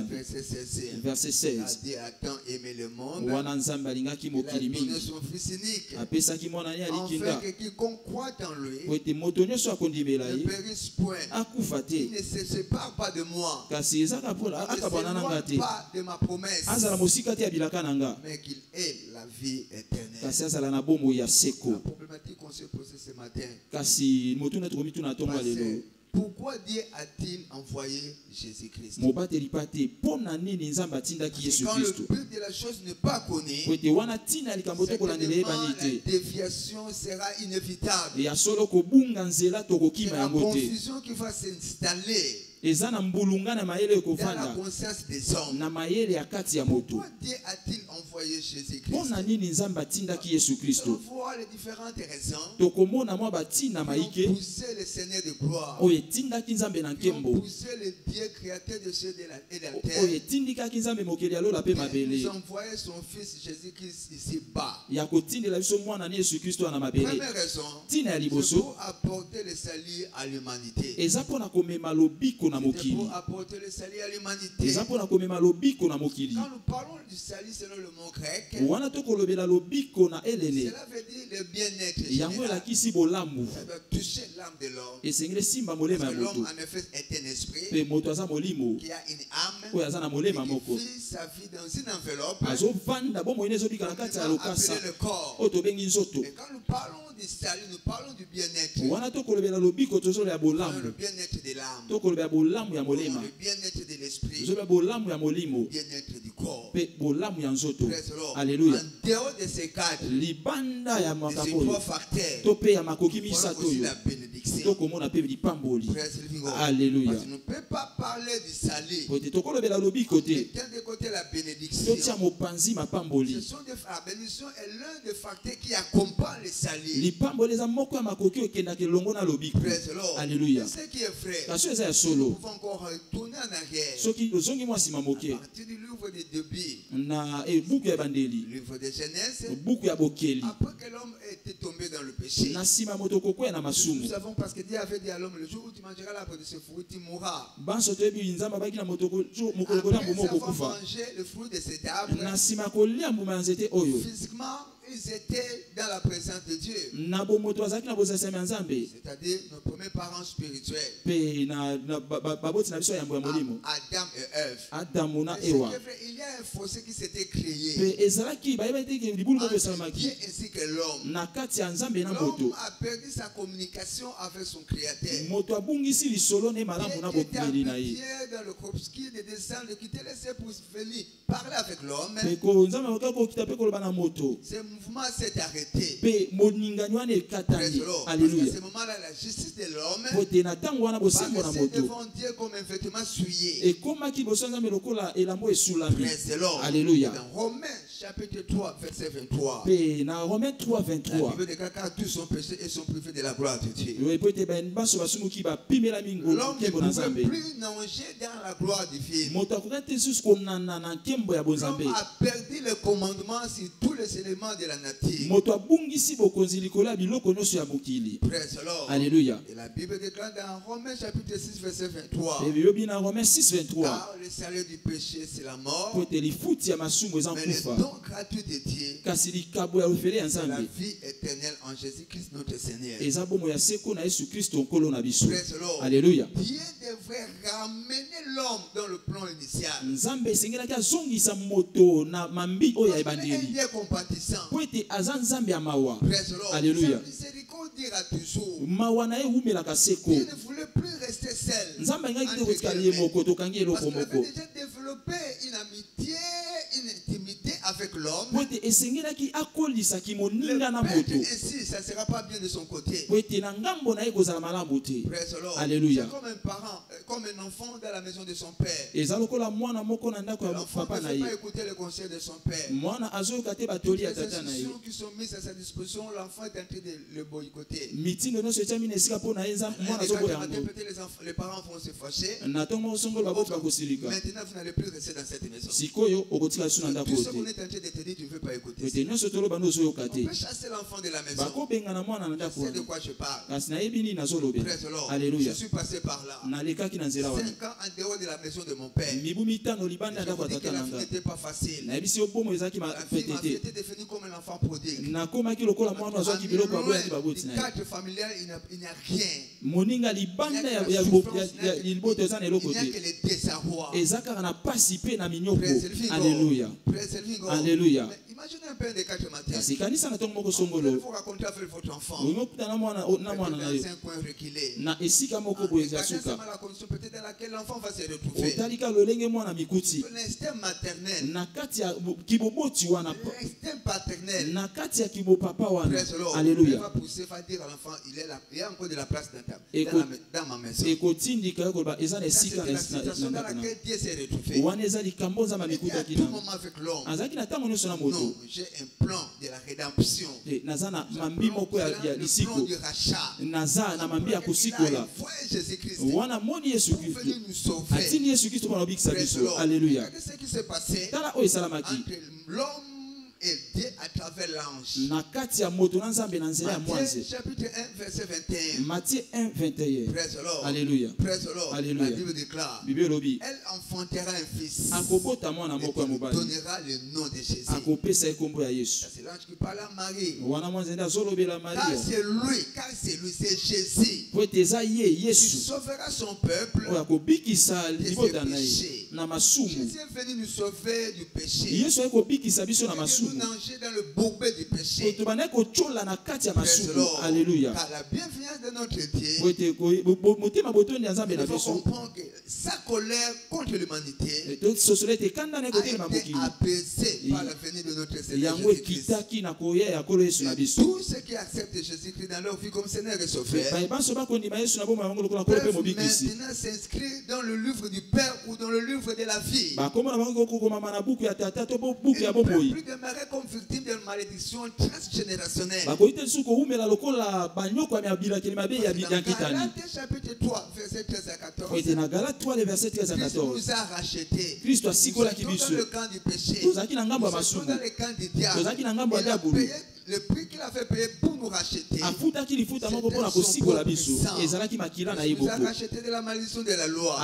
Verset 16, a dit à tant aimer le monde, il a donné son Fils unique, afin que quiconque croit en lui ne périsse point. Il ne se sépare pas de moi, il ne s'éloigne pas de ma promesse, mais qu'il ait la vie éternelle. La problématique qu'on s'est posée ce matin, pourquoi Dieu a-t-il envoyé Jésus-Christ? Quand le but de la chose n'est pas connu, certainement la déviation sera inévitable. C'est la confusion qui va s'installer dans la conscience des hommes. Pourquoi Dieu a-t-il envoyé Jésus-Christ? Nous allons voir les différentes raisons qui ont poussé le Seigneur de gloire, qui ont poussé le Dieu créateur de cieux et de la terre, nous envoyer son Fils Jésus-Christ ici-bas. Première raison, c'est pour apporter le salut à l'humanité. C'est pour apporter le salut à l'humanité. Quand nous parlons du salut selon le mot grec, cela veut dire le bien-être général. Ça doit toucher l'âme de l'homme. Parce que l'homme en effet est un esprit qui a une âme qui vit sa vie dans une enveloppe qu'on appelle le corps. Et quand nous parlons du salut, nous parlons du bien-être. Le bien-être de l'âme, le bien-être de l'esprit, le bien-être du corps. corps. Alléluia. En dehors de ces quatre, de ces trois facteurs, aussi la bénédiction. Alléluia. Parce qu'on ne peut pas parler du salut. Mettez de côté la bénédiction. La bénédiction est l'un des facteurs qui accompagne le salut. Alléluia. Ce qui est vrai, nous pouvons encore retourner en arrière. À partir du livre de début, livre de Genèse, après que l'homme était tombé dans le péché, nous savons parce que Dieu avait dit à l'homme, le jour où tu mangeras l'arbre de ce fruit, tu mourras. Après avoir mangé le fruit de cet arbre, physiquement, ils étaient dans la présence de Dieu. C'est-à-dire nos premiers parents spirituels. Adam et Ève. Il y a un fossé qui s'était créé entre Dieu ainsi que l'homme. L'homme a perdu sa communication avec son Créateur. Il était habitué dans le corpuscule de descendre, de quitter les cieux pour venir parler avec l'homme. Ce mouvement s'est arrêté. Alléluia. À ce moment-là, la justice de l'homme paraissait devant Dieu comme un vêtement souillé. Alléluia. Dans Romains chapitre 3, verset 23. Romains 3, 23. La Bible déclare car tous sont péchés et sont privés de la gloire de Dieu. L'homme ne pouvait plus nager dans la gloire divine. L'homme a perdu le commandement sur tous les éléments de la nature. Alléluia. Et la Bible déclare dans Romains chapitre 6, verset 23. Car le salaire du péché, c'est la mort. Mais le don gratuit de Dieu, c'est la vie éternelle en Jésus-Christ notre Seigneur. Alléluia. Dieu devrait ramener l'homme dans le plan initial. Un Dieu compatissant. Alléluia. Sa miséricorde dira toujours. Dieu ne voulait plus rester seul. Parce qu'il avait déjà développé une amitié, une intimité avec l'homme. Le père ainsi, ça ne sera pas bien de son côté. Alléluia. C'est comme un parent, comme un enfant dans la maison de son père. L'enfant ne peut pas écouter le conseil de son père. Les institutions qui sont mises à sa disposition, l'enfant est en train de le boycotter. Les parents vont se fâcher. Maintenant, vous n'allez plus rester dans cette maison. Tout ce qu'on est en train de te dire, tu ne veux pas écouter. On peut chasser l'enfant de la maison. C'est de quoi je parle. Je suis passé par là. 5 ans en dehors de la maison de mon père. Je vous dis que la vie n'était pas facile. La fille était devenue comme un enfant prodigue. Dans le cadre familial, il n'y a rien. Il n'y a que les désarrois. Alléluia. Alléluia. Imaginez un peu des 4 matins. Vous racontez avec votre enfant. Peut-être dans un coin reculé. Peut-être dans laquelle l'enfant va se retrouver. L'instinct maternel. L'instinct paternel. Alléluia. Va pousser, va dire à l'enfant, il y a encore de la place dans ma maison. C'est la situation dans laquelle Dieu s'est retrouvé. Et à tout moment avec l'homme. Non, j'ai un plan de la rédemption. Le plan du rachat. Il a envoyé Jésus-Christ pour venir nous sauver. Alléluia. Regardez ce qui s'est passé entre l'homme et Dieu à travers l'ange. Matthieu chapitre 1 verset 21. Matthieu 1 21. Alléluia. Alléluia. La Bible déclare. Elle enfantera un fils. Et donnera le nom de Jésus. C'est l'ange qui parle à Marie. Car c'est lui, c'est Jésus. Qui sauvera son peuple de ses péchés. Jésus est venu nous sauver du péché. Il est venu nous nager dans le bourbier du péché. Alléluia. Car la bienveillance de notre Dieu, nous devons comprendre que sa colère contre l'humanité a été apaisée par la venue de notre Seigneur Jésus-Christ. Tous ceux qui acceptent Jésus-Christ dans leur vie comme Seigneur et Sauveur peuvent maintenant s'inscrire dans le livre du Père ou dans le livre de la vie. Ils ne peuvent plus demeurer comme victimes de malédiction transgénérationnelle. Dans Galates chapitre 3, verset 13 à 14, Christ nous a rachetés. Nous sommes dans le camp du péché. Nous sommes dans le camp du diable. Il a payé le prix qu'il a fait payer pour nous racheter. Il nous a rachetés de la malédiction de la loi.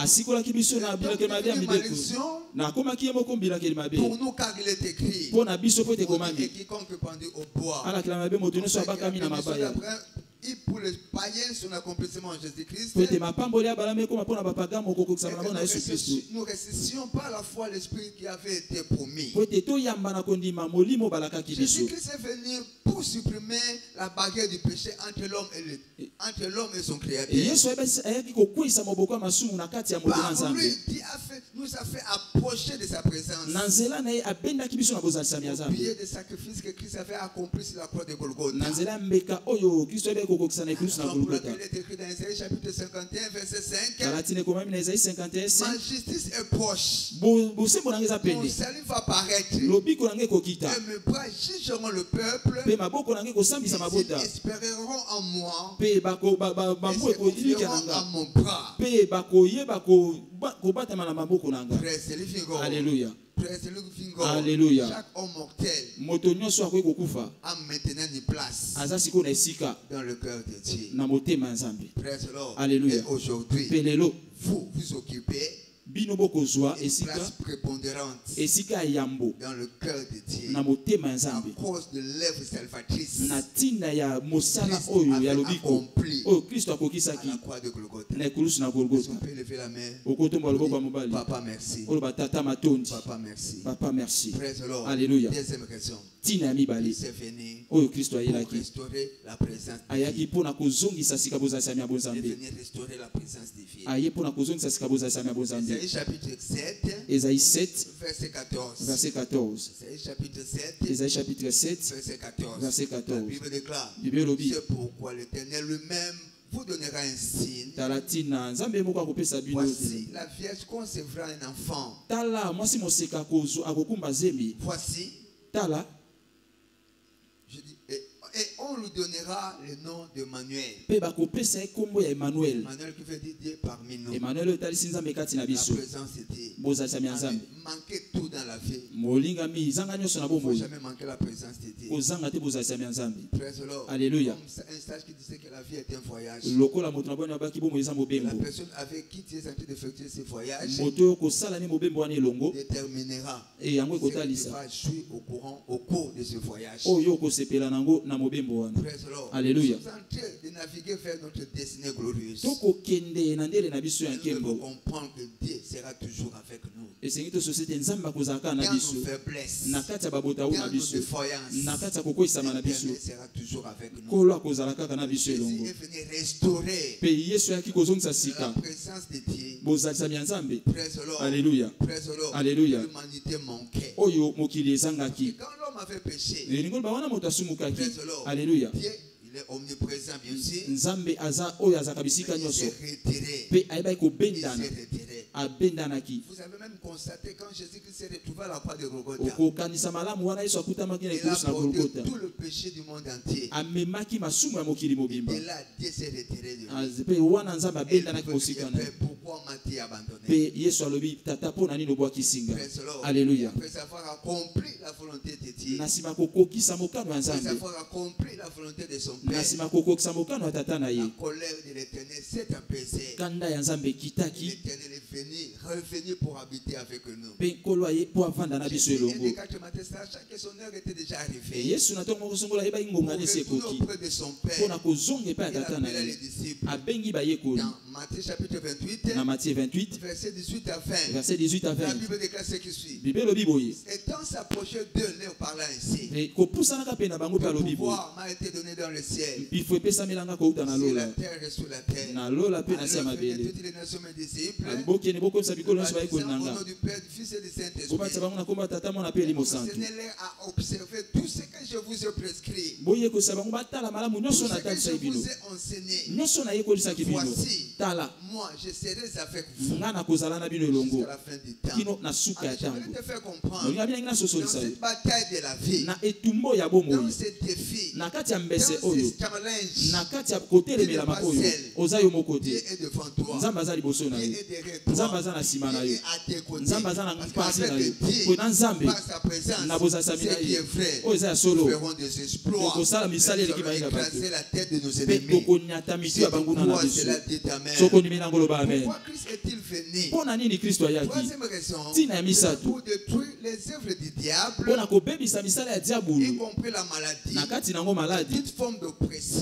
Pour nous, car il est écrit, et quiconque pendu au bois. Et pour les païens, son accomplissement en Jésus-Christ, nous ressuscitions par la foi l'esprit qui avait été promis. Jésus-Christ est venu pour supprimer la barrière du péché entre l'homme et son Créateur. Par lui, Dieu nous a fait approcher de sa présence. Au pied des sacrifices que Christ avait accomplis sur la croix de Golgotha. Il est écrit dans Isaïe chapitre 51, verset 5. Ma justice est proche. Mon salut va paraître. Et mes bras jugeront le peuple. Ils espéreront en moi. Et se confieront à mon bras. Alléluia. Alléluia. Chaque homme mortel a maintenant une place dans le cœur de Dieu. Alléluia. Et aujourd'hui, vous vous occupez une place prépondérante dans le cœur de Dieu à cause de l'œuvre salvatrice Christ a accompli à la croix de Golgotha. Est-ce qu'on peut lever la main? Papa merci. Papa merci. Praise the Lord. Alléluia. Deuxième question. Il est venu pour restaurer la présence divine. Il est venu restaurer la présence divine. Ésaïe chapitre 7, verset 14. Ésaïe chapitre 7, verset 14. La Bible déclare, c'est pourquoi l'Éternel lui-même vous donnera un signe. Voici, la Vierge concevra un enfant. Voici, je dis, et on lui donnera le nom de Manuel. Manuel qui veut dire Dieu parmi nous. La présence de Dieu. Manquer tout dans la vie. Il ne faut jamais manquer la présence de Dieu. Praise the Lord. Alléluia. Un stage qui disait que la vie est un voyage. La personne avec qui tu es en train d'effectuer ce voyage déterminera ce qui va jouer au cours de ce voyage. Praise the Lord. Alléluia. Nous sommes en train de naviguer vers notre destinée glorieuse. Nous devons comprendre que Dieu sera toujours avec nous. Dans nos faiblesses, dans nos défaillances, l'Éternel sera toujours avec nous. Jésus est venu restaurer la présence de Dieu. Praise the Lord. Alléluia. Praise the Lord. Alléluia. L'humanité manquait. Et quand l'homme avait péché, Alléluia. Dieu, il est omniprésent bien sûr. Il s'est retiré. Vous avez même constaté quand Jésus-Christ s'est retrouvé à la croix de Golgotha, il a porté tout le péché du monde entier. Et là, Dieu s'est retiré de lui. Et pourquoi m'a-t-il abandonné? Alléluia. Après avoir accompli la volonté de Dieu, après avoir accompli la volonté de son Père, la colère de l'Éternel s'est apaisée. L'Éternel est revenu pour habiter avec nous. Jésus est des 4 matins, sachant que son heure était déjà arrivée. Pour retourner auprès de son Père, il appelait les disciples. Dans Matthieu chapitre 28, Dans Matthieu 28, verset 18 à 20. Verset 18 à 20. La Bible déclare ce qui suit. Étant s'approcher d'eux, leur parlant ainsi. Le pouvoir m'a été donné dans le ciel. Sur la terre et sous la terre. Alors, toutes les nations mes disciples. Au nom du Père, du Fils et du Saint-Esprit. Enseignez-les à observer tout ce que je vous ai prescrit. Ce que je vous ai enseigné. Voici, moi, je serai avec vous jusqu'à la fin du temps. Je voulais te faire comprendre dans cette bataille de la vie, dans ces défis, dans ces challenges, Dieu est devant toi. Dieu est derrière toi. Dieu est à tes côtés. Parce qu'avec Dieu, par sa présence, ce qui est vrai, nous ferons des exploits. Nous allons écraser la tête de nos ennemis. C'est pourquoi cela dit Amen. Pourquoi Christ est-il venu? Troisième raison, pour détruire les œuvres du diable, y compris la maladie, toute forme d'oppression.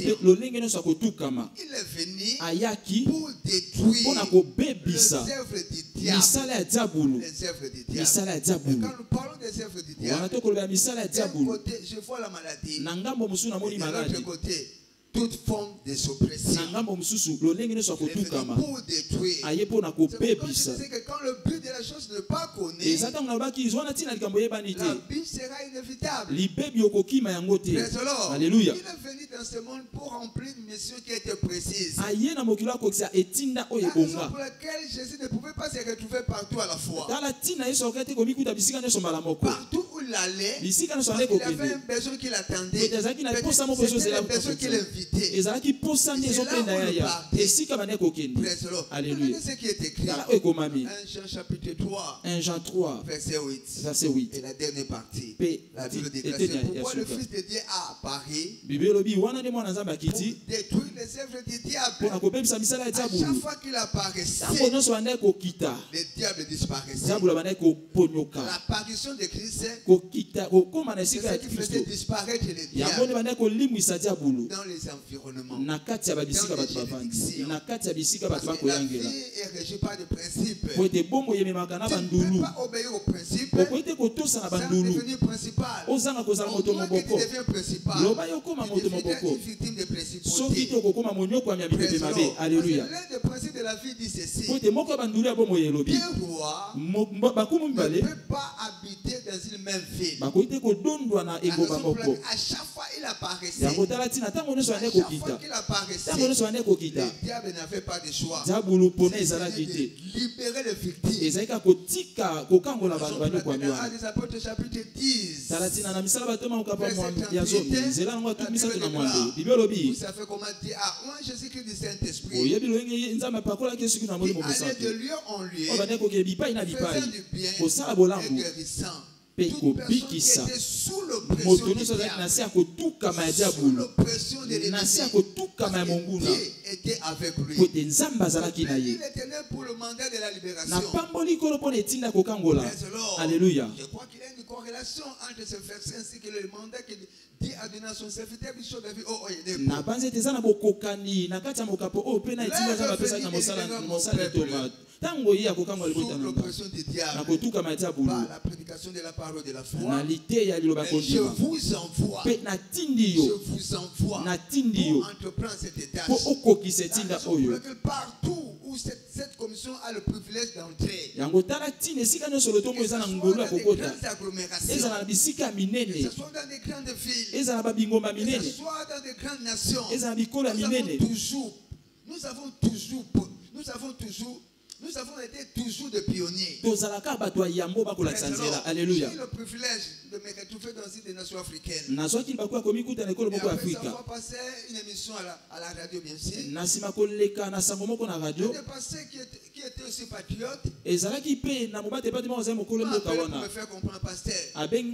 Il est venu pour détruire les œuvres du diable. Les œuvres du diable. Et quand nous parlons des œuvres du diable, d'un côté, je vois la maladie. Et de l'autre côté, toute forme de suppression. Pour détruire. C'est pourquoi je disais que quand le but de la chose n'est pas connu, la vie sera inévitable. Alléluia. Il est venu dans ce monde pour remplir une mission qui était précise. La raison pour laquelle Jésus ne pouvait pas se retrouver partout à la fois. Partout où il allait, il y avait un besoin qui l'attendait. C'était un besoin qui l'invitait. C'est là où il partait. Alléluia. Ce qui est écrit. 1 Jean chapitre 3. 1 Jean 3. Verset 8. Verset 8. Et la dernière partie. La Bible déclare pourquoi le Fils de Dieu a apparu pour détruire les œuvres du diable. À chaque fois qu'il apparaissait, le diable disparaissait. L'apparition de Christ, c'est ce qui faisait disparaître le diable dans les environnements, dans les juridictions. Parce que la vie est régie par des principes. Tu ne peux pas obéir aux principes sans devenir principal. Au moins que tu deviens principal, tu deviendras une victime de principauté. Alléluia. L'un des principes de la vie dit ceci. Deux rois ne peuvent pas habiter dans une même ville. À chaque fois il apparaissait, le diable n'avait pas de choix. C'est de libérer les victimes. Dans les Apôtres chapitre 10, verset 38, vous savez comment dire, moi Jésus-Christ du Saint-Esprit, il allait de lieu en lieu, faisant du bien et guérissant. Toute personne qui était sous l'oppression du de l'ennemi, était avec lui. L'Éternel pour le mandat de la libération. Alléluia. Je crois qu'il y a une corrélation entre ce verset ainsi que le mandat que Dieu a donné à son serviteur Bishop David. Sous l'oppression du diable, par la prédication de la parole de la foi, je vous envoie pour entreprendre cette tâche. Partout où cette commission a le privilège d'entrer, que ce soit dans des grandes agglomérations, que ce soit dans des grandes villes, que ce soit dans des grandes nations, nous avons été toujours des pionniers. Alléluia. J'ai eu le privilège de me retrouver dans une des nations africaines. Et après avoir passé une émission à la radio, bien sûr. J'ai passé qui était aussi patriote. Pour me faire comprendre, pasteur, vous êtes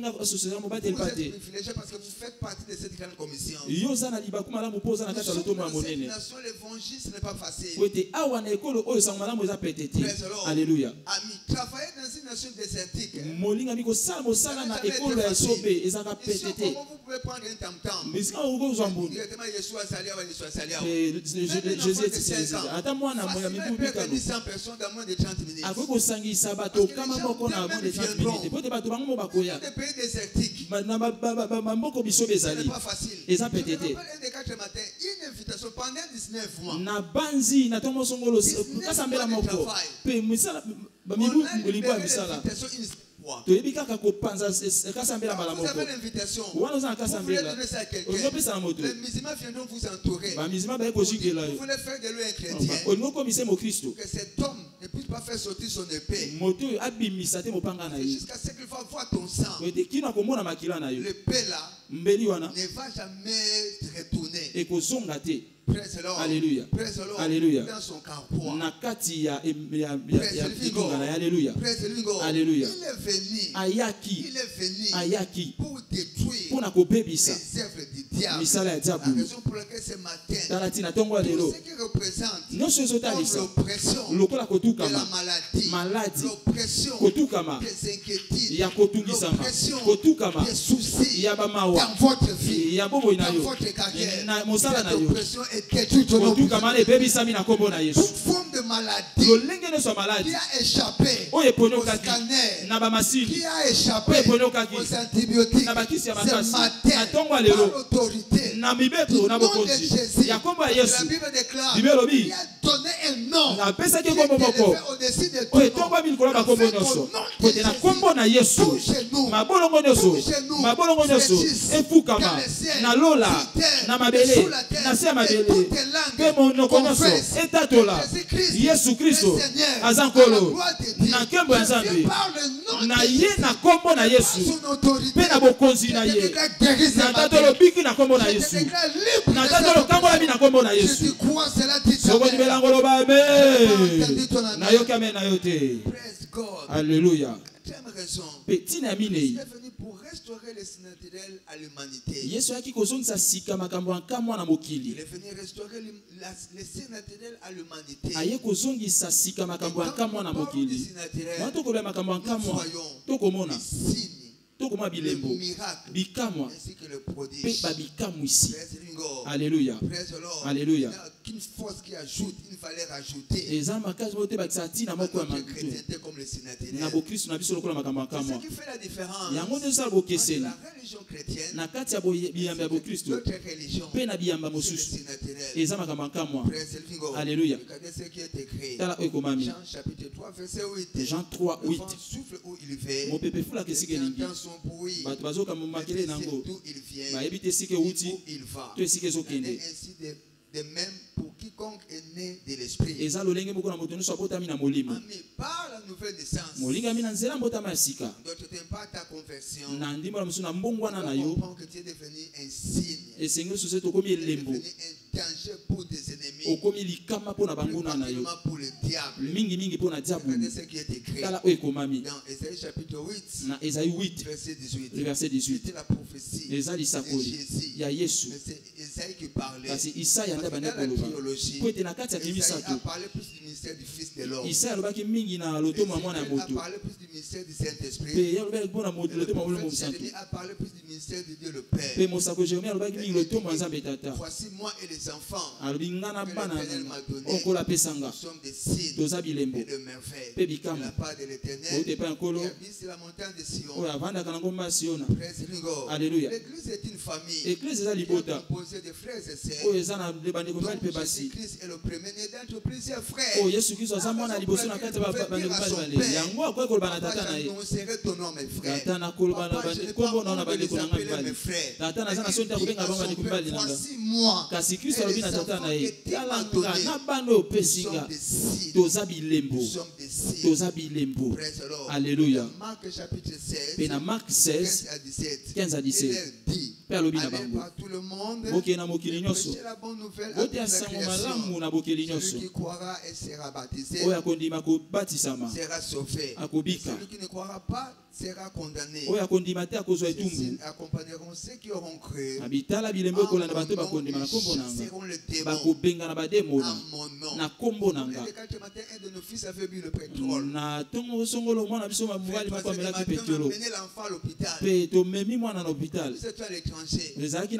privilégié parce que vous faites partie de cette grande commission. Nous sommes dans cette nation, l'évangile, ce n'est pas facile. Alléluia. Travailler dans une nation désertique. Comment vous pouvez prendre un tam-tam? Directement, Yeshua Salia. conversion dans moins de 30 minutes. Des pays désertiques. Ce n'est pas facile. Je me rappelle un des 4 matins, une invitation pendant 19 mois. 19 mois de travail. On a libéré l'invitation une fois. Vous avez l'invitation. Vous voulez donner ça à quelqu'un. Les musulmans viendront vous entourer. Vous voulez faire de lui un chrétien. Que cet homme ne puisse pas faire sortir son épée. Jusqu'à ce qu'il va voir ton sang. L'épée là ne va jamais se retourner. Praise the Lord. Alléluia. Praise the Lord. Alléluia. Dans son carrefour. Alléluia. Alléluia. Il est venu pour détruire les œuvres du diable. La raison pour laquelle ce matin, tout ce qui représente l'oppression de la maladie, l'oppression des inquiétudes, l'oppression des soucis dans votre vie, dans votre carrière, cette oppression est détruite au nom de Jésus. Toute forme de maladie qui a échappé au scanner, qui a échappé aux antibiotiques, ce matin, par l'autorité, au nom de Jésus, la Bible déclare qu'il a donné un nom qui est élevé au-dessus de tout Yesu Kristo azankolo na kembo ya Nzambe na ye na kombo na Yesu pe na bokonzi na ye na tatolo biki na kombo na Yesu na tatolo kambo na kombo na Yesu soko ni belangolo ba amen na yo kame na yo te. Alléluia. Petit na minei est venu pour restaurer le naturel à l'humanité. Yesu aki kozongisa sika makambo akamwa na mokili. Il est venu restaurer le naturel à l'humanité. Aye kozongisa sika makambo akamwa na mokili. Mato kola makambo akamwa tokomona tokoma bilembo bikamwa pe babikamwisi. Alléluia. Alléluia. Qu'une force qui ajoute, une valeur ajoutée. Et ça makazi bote bakisati na moko ya makutu. Na bo Kristo na biso lokola makambo akamwa. Ce qui fait la différence. Yango nde sala bokeseni. La religion chrétienne. Na kati ya biyamba ya bo Kristo. Pe na biyamba mosusu. Et ça makambo akamwa. Alléluia. Regardez ce qui est écrit. Tala ekomami. Jean chapitre 3 verset 8. Jean 3 8. Souffle où il veut. Mo pepe fula kesike lingi. Bato bazoka mo makele nango. Ba ebite sike uti. To esike zokende. De même pour quiconque est né de l'esprit. Et ça lolenge moko na moto nyonso abotami na molimo. Par la nouvelle naissance. Molinga mina nzela mbotama ya sika. D'autres t'aiment pas ta conversion. Na ndimbo la musu na mbongwana na yo. Que tu es devenu un signe. Et sengelo sose tokomi elembo. Danger pour tes ennemis. Okomi likama pona banguna na yo. Pour le diable. Mingi mingi pona diable. Regardez ce qui est écrit. Tala ekomami. Dans Ésaïe chapitre 8. Na Ésaïe 8. Verset 18. Le verset 18. C'était la prophétie. Ésaïe sakoli. Ya Yesu. C'est Ésaïe qui parlait. Kasi Isaya nda bande koloba. Po ete na kati ya kimisato. A parlé plus du ministère du Fils de l'homme. Isaya alobaki mingi na lotomo ya mwana ya moto. A parlé plus du ministère du Saint-Esprit. Pe ya alobaki mpona lotomo ya molimo mosantu. A parlé plus du ministère de Dieu le Père. Pe mosako Jérémie alobaki mingi lotomo ya Nzambe tata. Voici moi et les enfants. Alobi nga na bana okola pesanga. Nous sommes des signes toza bilembo. et de merveilles. Pe bikamo. De la part de l'Éternel. Ote pa nkolo. Qui habite sur la montagne de Sion. Oyo avandaka na ngomba ya Siona. Alléluia. L'église est une famille. Église eza libota. Composée de frères et sœurs. Oyo eza na bandeko mibali pe basi. Jésus-Christ est le premier-né d'entre plusieurs frères. Oh Yesu Kristo aza mwana liboso na kati ya bandeko mibali bale. Yango akoki koloba na tata na ye. Tata na koloba na bandeko na bandeko na mibali. Tata naza na soni ta kobenga bango bandeko mibali na nga. Kasi Kristo alobi na tata na ye. Tala nga na bano opesinga. Toza bilembo. Toza bilembo. Alléluia. Pe na Marc 16 15 à 17. Pe alobi na bango. Boke na mokili nyonso. Bote ya sango malamu na bokeli nyonso. Oyo akondima kobatisama akobika. sera condamné. Ils accompagneront ceux qui auront cru. Seront le démon à mon nom. Et quand ce matin, un de nos fils avait bu le pétrole. Mener l'enfant à l'hôpital. Vous êtes à l'étranger. C'était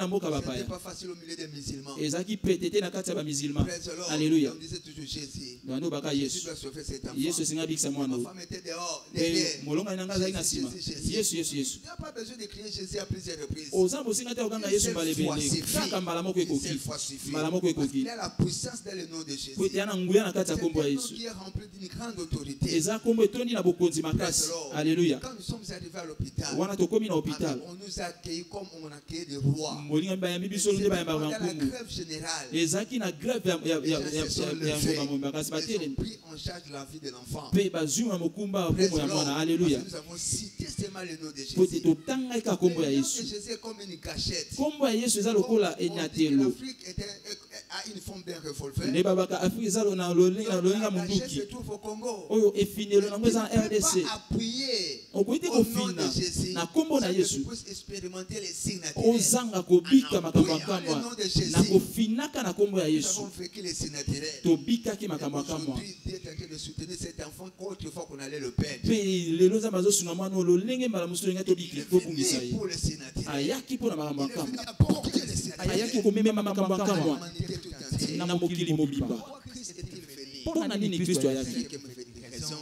pas facile au milieu des musulmans. Alléluia. On disait toujours Jésus. Jésus doit sauver cet enfant. Ma femme était dehors. Jésus. Il n'y a pas besoin de crier Jésus à plusieurs reprises. Cette fois suffit. Il y a la puissance dans le nom de Jésus. C'est un nom qui est rempli d'une grande autorité. Alléluia. Quand nous sommes arrivés à l'hôpital, on nous a accueillis comme on a accueilli des rois. Dans la grève générale, ils ont pris en charge la vie de l'enfant. Alléluia. Nous avons cité seulement le nom de Jésus. Le nom de Jésus est comme une gâchette. L'Afrique a une forme d'un revolver. La gâchette se trouve au Congo. On ne peut pas appuyer au nom de Jésus sans que tu puisses expérimenter les signes naturels. En le nom de Jésus, nous avons vécu les signes naturels. Aujourd'hui, Dieu est en train de soutenir cet enfant qu'autrefois qu'on allait le perdre. Il est venu pour les signes naturels. Il est venu apporter les signes naturels. Pourquoi Christ est-il venu?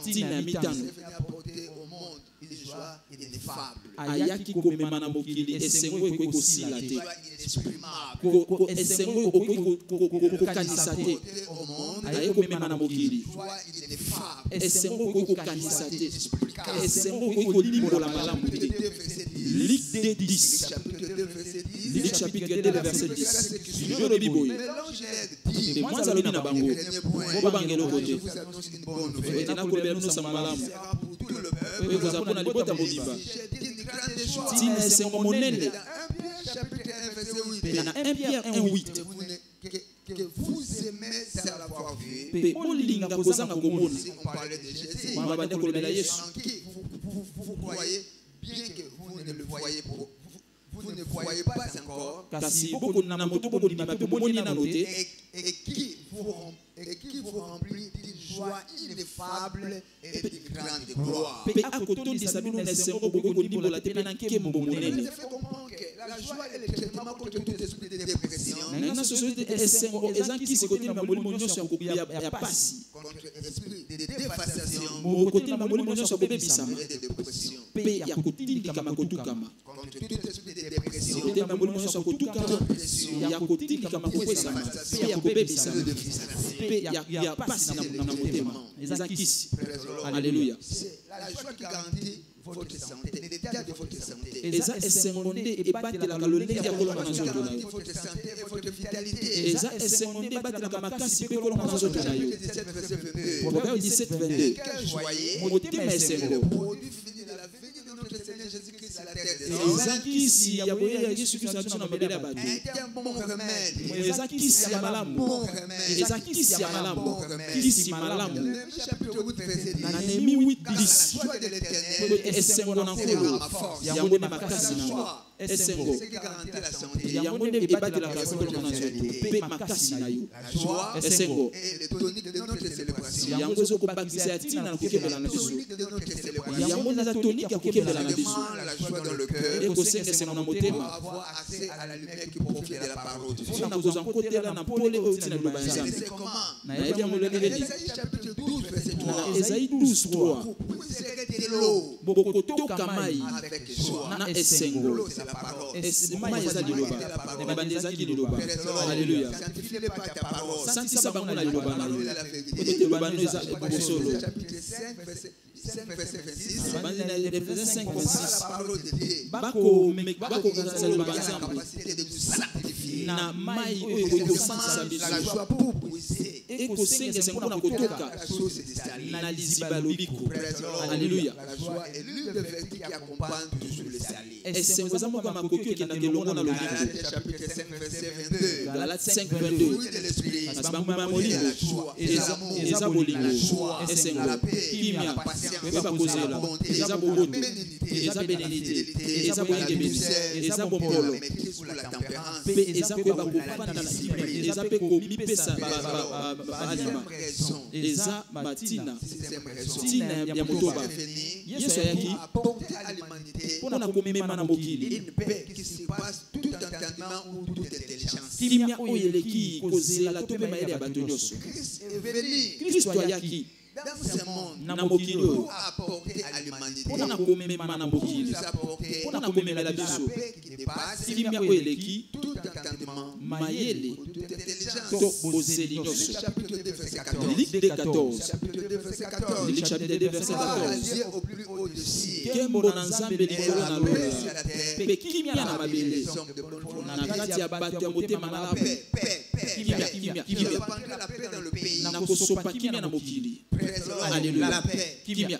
Il est venu apporter au monde une joie ineffable. Ayaki komemana mokili esengo ekosila te kokanisa te ayaki komemana mokili esengo ekokanisa te esengo ekolimbola malamu te. Luc 10 Luc chapitre 2 verset 10 livre de Bible et moi ça na bango bo bangelo kote et na kolobela no sama malamu et vous apona libota mobimba Tine c'est mon monene. Dans 1 Pierre 1:8. Que vous aimez sans l'avoir vu. Si on parlait de Jésus, vous croyez bien que vous ne le voyez pas. Vous ne voyez pas encore. Et qui vous remplit d'une joie ineffable et de grande gloire. Je fait comprendre que la joie est le traitement contre tout esprit de dépression. Contre l'esprit de dévastation et de dépression. Contre tout esprit de dépression. Alléluia. C'est la joie qui garantit votre santé, l'état de votre santé. Et ça, c'est votre santé et votre vitalité. Et ça, c'est Proverbe 17:22. Jésus-Christ à la terre des la joie dans le cœur pour avoir accès à la lumière qui provient de la parole de Dieu. C'est comment? Ésaïe chapitre 12 verset 3. Ésaïe 12:3. Vous serez de l'eau avec joie. L'eau c'est la parole. Alléluia. Sanctifie-les par ta parole. Santisa bango na La liloba parole na est la vérité. chapitre 5 verset 26. la Parole de Dieu. La capacité de nous sanctifier. na mai La joie pour puiser. La source des salis. Alléluia. La joie est l'une des vertus qui accompagne toujours les salis. Galates chapitre 5 verset 22. Galates Le 5:22 fruit de l'esprit, Parce que la joie, l'amour, la joie, la paix, la patience, la bonté, la bénignité, eza benedite eza boyengebeli eza bombolo pe eza koyeba kofanda na kimia eza pe komipesa alima eza matina tina ya motoba yesu ayaki mpona komema na mokili kimia oyo eleki kozela to mpe mayele ya bato nyonso kristo ayaki na mokili oyo mpona komema na mokili mpona komemela biso kimia oyo eleki mayele to bozeli nyonso. Luc 2:14. Luc chapitre 2 verset 14. Kembo na nzambe likolo na lola pe kimia na mabele na kati ya bato ya motema malamu kimia na kosopa kimia na mokili. Alléluia. Kimia.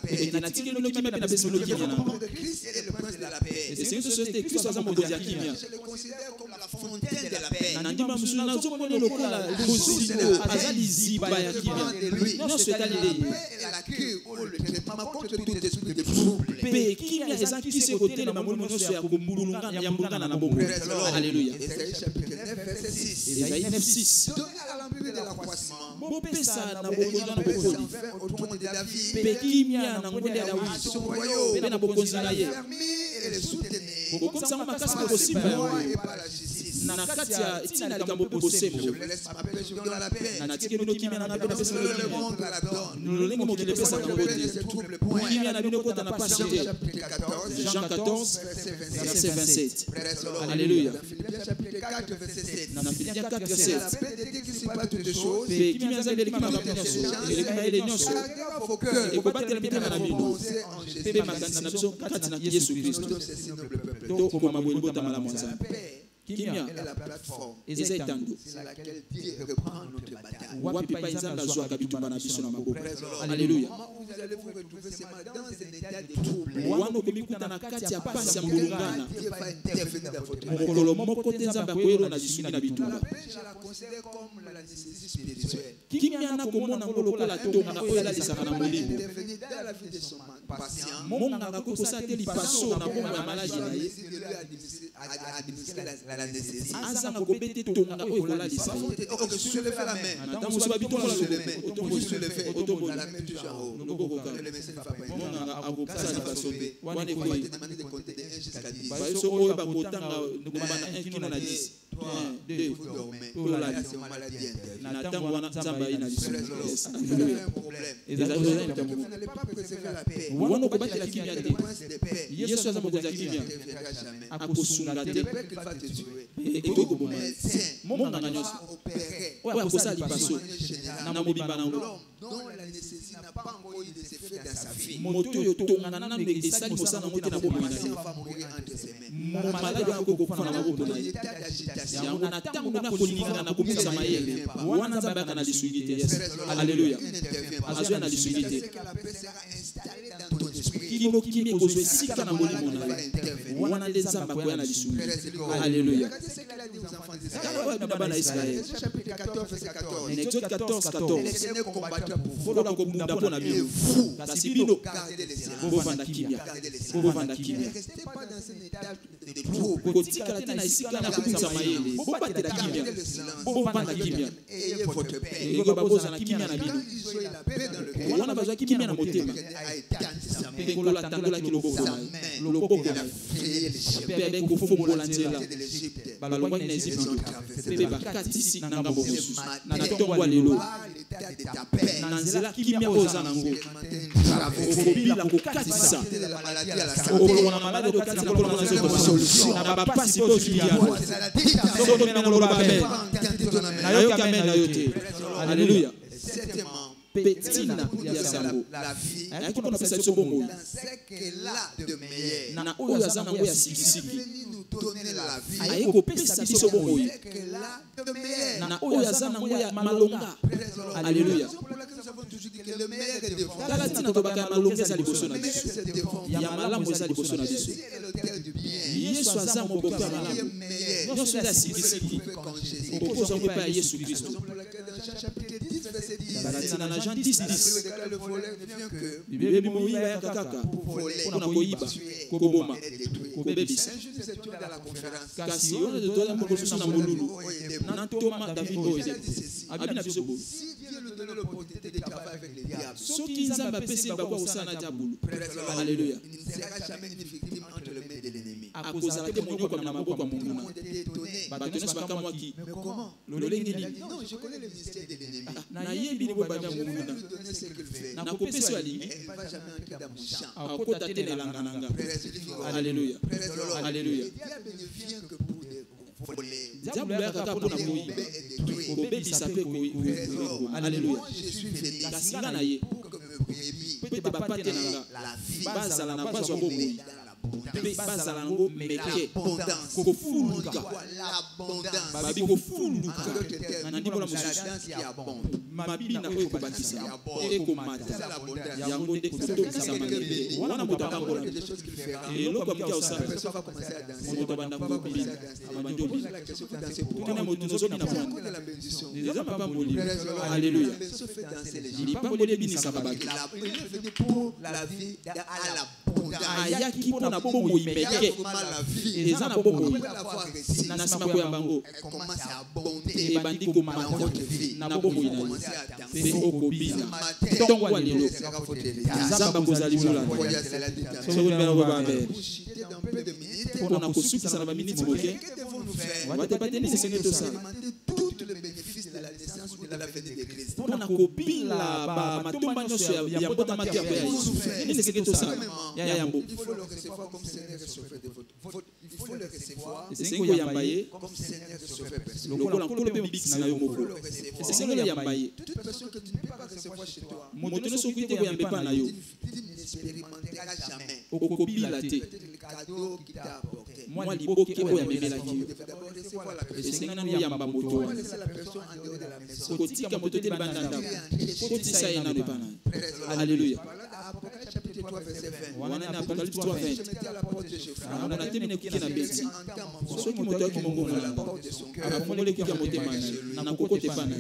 Et na tikelo no kimia na beso no kimia na. Et c'est une société qui soit mon dia kimia. Na ndima musuna na zombo no lokola bozilo azali ziba ya kimia. Non c'est allé. Pe kimia eza ki se côté na mamoni no so ya kumbulungana ya mbulungana na bongo. Alléluia. Esaïe 9:6. Bon pesa na bokonza na bokoli pe kimia na ngonde ya Dawidi pe na bokonzi na ye bokonza makasi na possible na kati ya tina likambo pe bosembo na tikelo no kimia na pesa pesa no lengo mo kile pesa na ngote kimia na bino kota na page Jean 14 verset 27. Alléluia. Na Philippiens 4 verset 7. Pe kimia zali likima na nyonso likima ile nyonso e ko batela mitema na bino pe makanda na biso kati na Yesu Kristo to ko mabweni bota mala mwanza. Kimia est la plateforme sur laquelle Dieu reprend notre bataille. Wapi pa nzamba zwa kabitumba na biso na maboko. Alléluia. Vous allez vous retrouver seulement dans un état de trouble. Wano komikuta na kati ya pasi ya mbulungana. Dieu va intervenir dans votre vie. Mokolo moko te nzamba koyelo na jisungi na bitumba. Je la considère comme la nécessité spirituelle. Kimia na komona ngolo kola tonga oyo la lisaka na molimo. Intervenir dans la vie de son patient. Monga kokosa te lipaso na bomba ya malaji na ye. Administrer la nécessité. Azanga kobete tonga oyo kola lisa. OK, soulevez la main. Dans musu babito la main. Otombo la main toujours en haut. Le médecin va pas. Monga akopasa lipaso be. Wane ko demander de compter de 1 jusqu'à 10. Ba so oyo ba kotanga ngomana 1 kino na 10. 2 vous dormez. Pour la maladie interne. Na tango wana nzamba ina liso. Ezali vous n'allez pas préserver la paix. Wana ko batela kimia te. Yesu aza mokonzi ya kimia. Akosunga te. Et tout le monde a opéré. Ouais, pour ça, il passe. Dont la nécessité n'a pas encore eu de se faire dans sa vie. Moto yotongana et ça il faut ça na moto na bomba. Va mourir entre ses mains. Malade ya kokofana na bomba. État d'agitation. Ya ona tango na kolinga na komisa mayele. Wana nzamba kana lisuigite. Alléluia. Azwa na lisuigite. Kimo kimi kozwe sika na molimo na ye. Wana nzamba kwa na lisuigite. Alléluia. Chapitre 14 verset 14. Exode 14:14. Les Seigneurs combattront pour vous. Et vous, gardez les silences. Bovanda kimia. Restez pas dans un état de trouble. Ayez votre paix. Quand ils ont eu la paix dans le cœur, a été sa main. Il a frayé les l'Égypte. Alléluia. Petina ya sango la vie ayaki mpona pesa biso bongo dans ce qu'elle a de meilleur. na oyo aza nango ya sikisiki nous donner la vie ayaki kopesa biso bongo qu'elle a de meilleur. na oyo aza nango ya malonga. Alléluia. tala ntina tobaka ya malonga eza liboso na biso ya malamu eza liboso na biso. Yesu aza moboka ya malamu nyonso eza sikisiki okozwa mpe ya Yesu Kristo. verset 10. Le voleur ne vient que pour voler, tuer et détruire. Un jour, nous étions dans la conférence. Si Dieu nous donne l'opportunité de travailler avec les diables, il ne sera jamais une victime entre les mains de l'ennemi. Tout le monde était étonné. Mais comment? Non, je connais le mystère de l'ennemi. Je vais lui donner ce qu'il fait. Il ne va jamais entrer dans mon champ. Alléluia. Alléluia. Le diable ne vient que pour voler. Alléluia. Je suis venu pour que me brebis, la vie, l'abondance. Alléluia. Ayaki pona bongo imeke eza na bongo na sima ko ya bango ebandi komata na bongo ina pe okobina tongo alelo zamba kozali mula soko mbena ko bambe pona kosukisa na ba minutes moke wate pateni sesengeto sa tout le bénéfice de la naissance ou de la venue de Christ. Pona kobila ba matomba nyoso ya mbota matia ko ya Yesu ni sesengeto sa ya yambo. Il faut le recevoir comme Seigneur et Sauveur de votre. Il faut le recevoir comme Seigneur et Sauveur personnel. Lokola nkolo pe mbikisi na yo moko. Seigneur yambaye. Toute personne que tu ne peux pas recevoir chez toi, moto no soki te ko yambe pa na yo. tu n'expérimenteras jamais. Okobila te. Le cadeau qu'il t'a apporté. Moi liboki ko yambela ki. Il faut d'abord recevoir la personne. Seigneur na yamba moto. Laissez la personne en dehors de la maison. Kotika moto te bandanda. Kotisa ena ne pana. Alléluia. Apocalypse chapitre 3 verset 20. Wana na Apocalypse 3 20. Je mettais à la porte de Geoffrey. On a terminé qui na beti. Soki moto ki mongo à la na porte de son cœur. afongole ki ya motema na kokote pana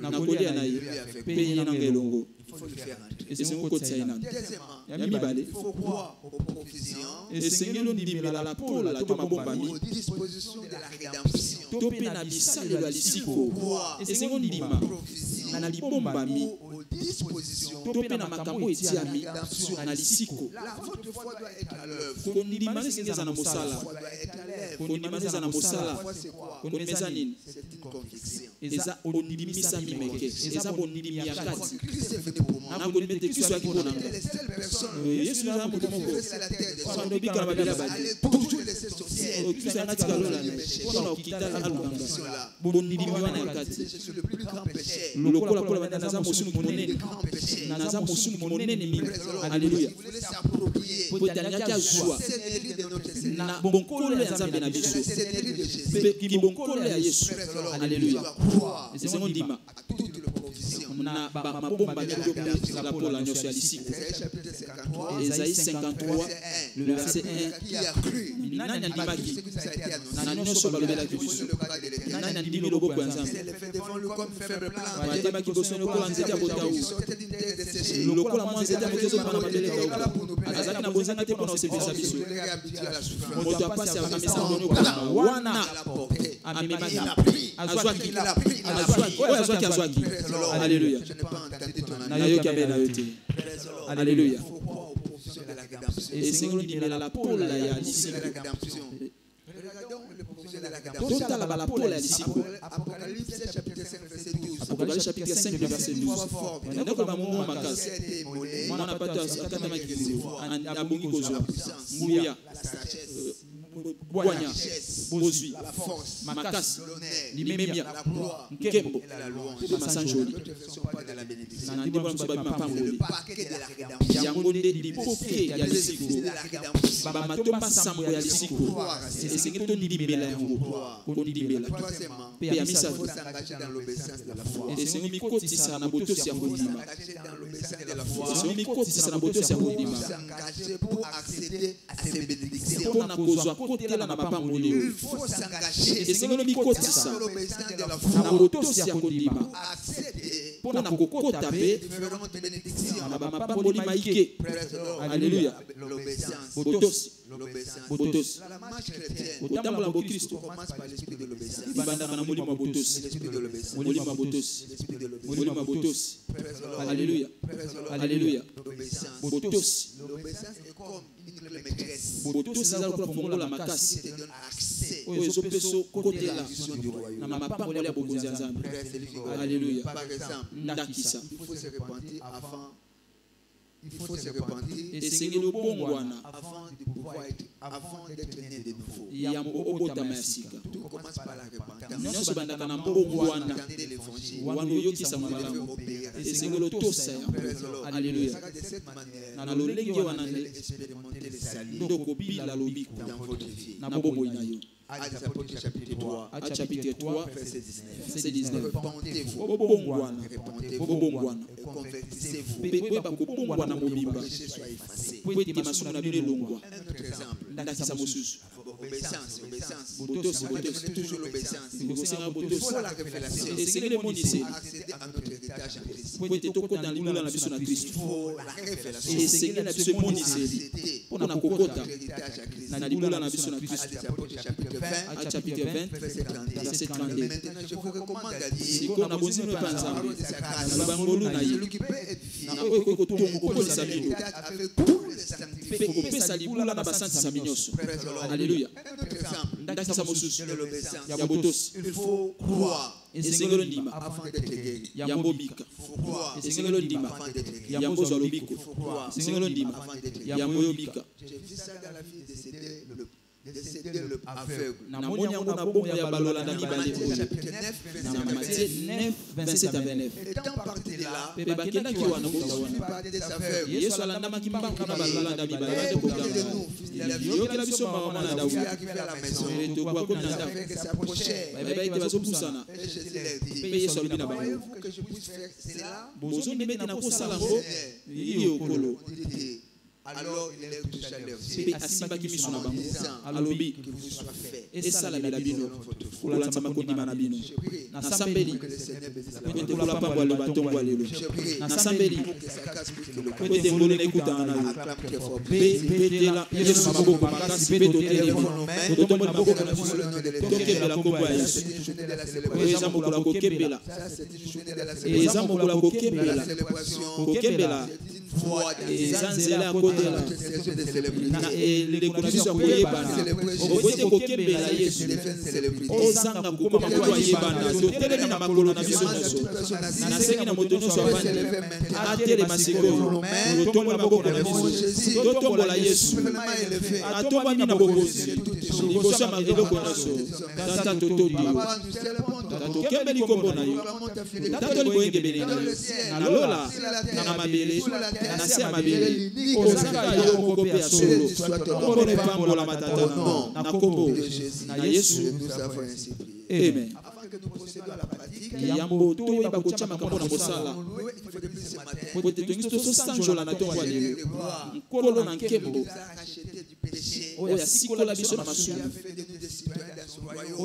na kolia na ye pe yena ngelongo. Il faut le faire entrer. Et c'est mon côté ça ina. Deuxièmement, Il faut croire aux prophéties et sengelo ndimela la pola la toma bombami aux dispositions de la rédemption. to pe na bisalelo ya lisiko et sengo ndima na libombami Aux dispositions to pe na makambo etiami na lisiko votre foi doit être à l'œuvre. kondima nesengeza na Votre mosala foi doit être à l'œuvre. kondima neza na mosala La foi, c'est quoi? kondimeza nini C'est une conviction. eza ondimisa mimeke eza bondimi ya kati Christ est venu pour moi. na kondimete kiso ya kipona Il est la seule personne yesu na moto qui moko fait la terre des wana hommes. obika na babela badi Elle est toujours laissée sur ciel. kiso ya ngati kalola wana okita alukanga bondimi wana ya kati Je suis le plus grand péché. lokola kola banda naza mosumu Le monene grand péché. naza mosumu monene mingi alléluia Il voulait s'approprier po tangaki azwa cette série de notre Seigneur. na bonkolo ya nzambe na biso Cette série de Jésus. mpe kibonkolo ya yesu Tu alléluia vas croire esengo ndima à toutes les provisions. na mabomba nyonso pola nyonso ya lisiko Isaïe chapitre 53. Esaïe 53 le verset 1 Qui a cru? nani andimaki Ce qui nous a été annoncé. na nyonso balobelaki biso Le bras de l'Éternel. nani andimi loboko ya Il nzambe s'est fait devant lui comme faible plan. batemaki liboso lokola nzete ya botau Il sortait d'une terre desséchée. lokola mwa nzete ya moto ezopana mabele kauka azalaki na bozanga te mpona kosepelisa Je biso l'ai habitué à la souffrance. moto apasi akamisa mboni okolama wana À la portée. amemaki Il a pris. azwaki Il a pris. Il a azwaki pris. oyo azwaki azwaki alléluia Je n'ai pas entendu ton annonce. nayoki abe na yo te alléluia Il faut croire aux provisions de la rédemption. esengeli ndimela la pola ya De lisiko la rédemption. Regardons les provisions de la rédemption. totala bala pola ya lisiko Apocalypse chapitre 5 verset 12. apocalypse chapitre 5 le verset 12 nakoba mongo makasi C'était immolé. mwana pato akatamaki kizulu abongi kozwa nguya La sagesse. bwanya bozwi La force. makasi L'honneur. limemia La gloire. nkembo Et la louange. masanjoli D'autres versions parlent de la bénédiction. na ndimbola mosusu babi Le mapamboli paquet de la rédemption. yango nde lipoke ya lisiko De la rédemption. bamatomba sambo ya lisiko esengeli tondimela yango kondimela Troisièmement, mpe ya il misato faut s'engager dans l'obéissance de la foi. esengo mikotisa na botosi ya kondima S'engager dans l'obéissance de la foi. esengo mikotisa na botosi ya kondima S'engager pour accéder à ces bénédictions. mpona kozwa kotela na mapamboli Il oyo faut s'engager esengeli mikotisa dans l'obéissance de la na foi. botosi ya kondima Accéder pona kokota pe na ba mapamboli maike. Alléluia. Botos la marche chrétienne otambola bo Kristo commence par l'esprit de l'obéissance. Banda kana molimo botos molimo botos. Alléluia. Alléluia. Botos est comme une maîtresse. Botos za ko fongola makasi te donne accès oyo zopeso côté là na mapamboli ya bokonzi nzambe. Alléluia. Par exemple, ndakisa il faut se repentir avant. Il faut se repentir et c'est le bon wana avant d'être né de nouveau. Il y a tout commence par la repentance. Entendez l'évangile. Et c'est le tosa. Alléluia. Na lolenge wana expérimenter le salut dans votre vie. Na bobo inayo. Actes apôtres chapitre 3 verset 19. Repentez-vous. Repentez-vous. Convertissez-vous. Un autre exemple. Obéissance. Toujours l'obéissance. Il faut la révélation. Accéder à notre héritage en Christ. Il faut la révélation. Actes chapitre 20 verset 32. Maintenant je vous recommande à dire celui qui peut être fier avec tout le sanctifié. Alléluia. Il faut croire avant d'être guéri. Il faut croire avant d'être guéri. Il faut croire avant d'être guéri. J'ai vu ça dans la vie décédé le aveugle. Chapitre 9, 27 à 29. Étant parti là, il parlait des aveugles. Il arrivait à la maison. Les aveugles s'approchaient. Et Jésus leur dit, croyez-vous que je puisse faire cela? Alors il leur toucha leurs yeux en disant que vous soit fait. Et ça la belabino. Je prie que le Seigneur bénisse la parole. Je prie que sa grâce puisse le acclame très fort. Amen. Avant que nous procédions à la pratique, il faut depuis ce matin acheter du péché. Il a fait de nous des citoyens dans son royaume.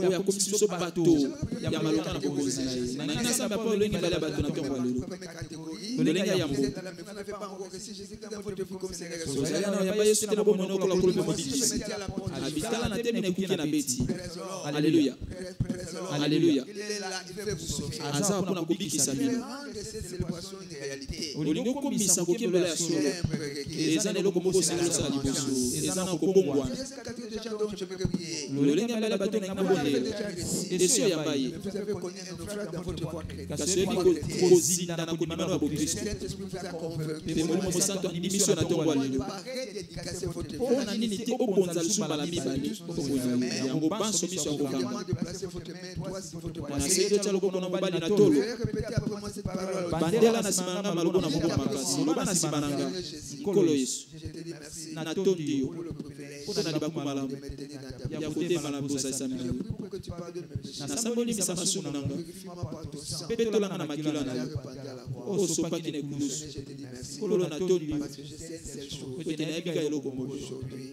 Vous n'avez pas encore reçu Jésus dans votre vie comme Seigneur et Sauveur. Alléluia. Alléluia. Il est là, il veut vous sauver. Il veut rendre cette célébration une réalité. Il aime vous avez connu un frère dans votre foi chrétienne.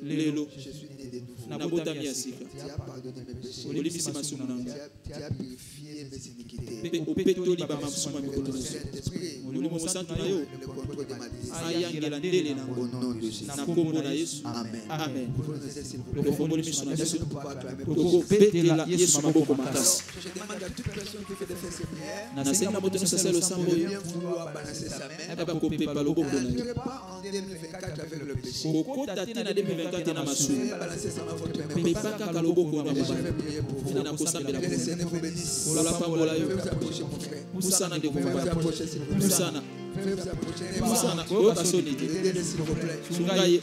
Lelo, je suis de nouveau. na botami ya sika. Tu as pardonné mes péchés. Olibisi masumu na ngai. Tu as purifié mes iniquités. Pe opetoli ba masumu ya mikolo na yo. Saint-Esprit, Molimo mosantu na yo. le contrôle de ma destinée. Ayangela ndele na Au ngo. nom de Jésus. Na kombo na Yesu. Amen. Amen. Pour nous aider, s'il vous plaît. Lokofongoli miso na Est-ce biso. que nous pouvons acclamer pour Tokopetela Yesu maboko makasi. Je demande à toute personne qui fait de faire ses prières Na nasenga moto nyonso asala losambo de oyo. bien vouloir balancer sa main. Eba kopepa loboko na yo. N'entrez pas en 2024 avec le péché. Kokota te na 2024 na masumu. Balancer sa main votre main. Pepa kaka loboko na Et je mabaya. vais prier pour vous. Na kosambela Que le Seigneur vous bénisse. Lola pambola Faites yo. vous approcher, mon frère. Pusana ndeko Faites vous mabaya. approcher, s'il vous plaît. Pusana. Faites vous approcher. Pusana. Oyo basoni te. Aidez-le, s'il vous plaît. Sungaye.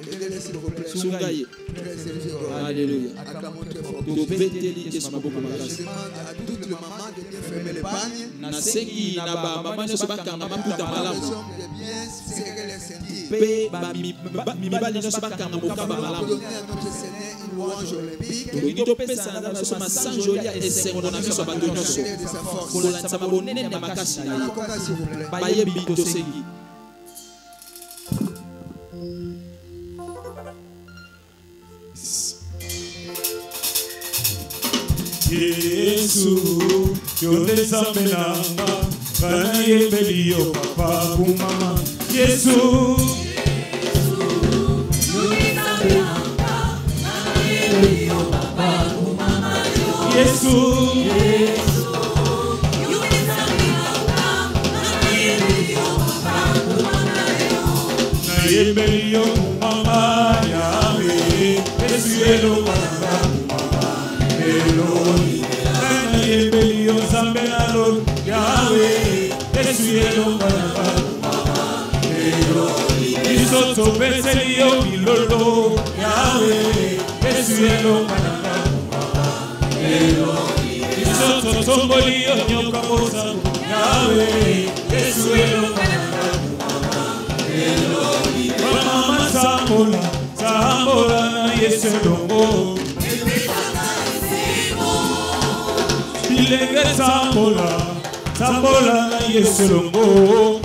Aidez-le, s'il vous plaît. Sungaye. Frère serviteur. Alléluia. Acclamons très fort. Topeteli Yesu maboko Je makasi. demande à toutes les mamans de bien fermer les bagnes. Nasengi na ba mama nyonso bakanga maputa malamu. De bien serrer les ceintures. Pe mibali nyonso bakanga mokaba malamu. Donner à notre Seigneur une louange olympique. Tolingi topesa na biso masanjo ya esengo na miso ya bato nyonso. De sa force. Kolandisa mabonene na makasi na ye. Encore, s'il vous plaît. Bayebi tosengi. Yesu, yonde nzambe nanga, bana yembeli yo papa kumama. Yesu, yonde nzambe nanga, bana yembeli yo papa kumama. Yesu, yonde nzambe nanga, bana yembeli yo papa kumama. Na yembeli yo kumama yawe, Yesu elonga nanga kumama. Eloi, Nana yembeli yo zambe nalo Yahweh, Yesu elonga nanga Eloi, Isoto beseli yo bilolo Yahweh, Yesu elonga nanga Eloi, Isoto tomboli yo nyoka mosa Yahweh, Yesu elonga nanga Eloi, Mama sambola, sambola na Yesu elongo Ilenge tambola, tambola na Yesu longo.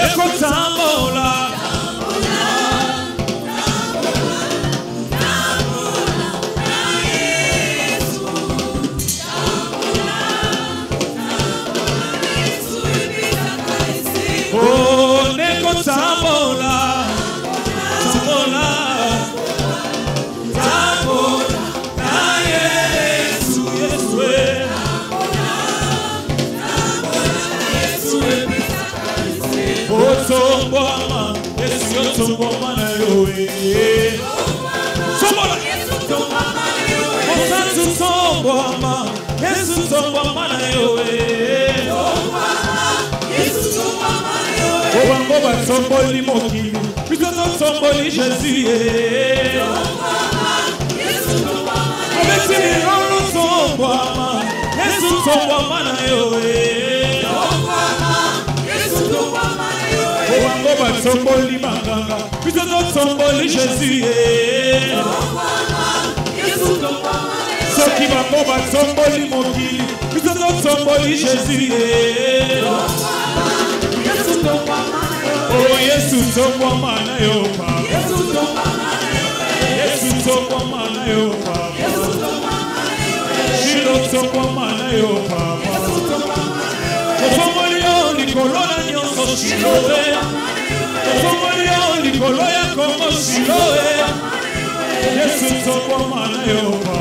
Eko tambola, oh, neko tambola, tambola. Somboma, Yesu somboma na yoe. Somboma, Yesu somboma na yoe. Yesu somboma, Yesu somboma na yoe. Yesu somboma na yoe. Obango ba somboli mokili, biso somboli Jésus. Yesu somboma na yoe. Obetini rolo somboma, Yesu somboma na yoe. Obango basomboli manganga, biso tosomboli Jésus. Soki bango basomboli mokili, biso tosomboli Jésus. Oh Yesu somboma na yo papa. Yesu somboma na yo papa. Shilo somboma na yo papa. Somboli yo likolo na nyonso Shiloe. Somboli yo likolo ya Kongo Shiloe. Yesu somboma na yo papa.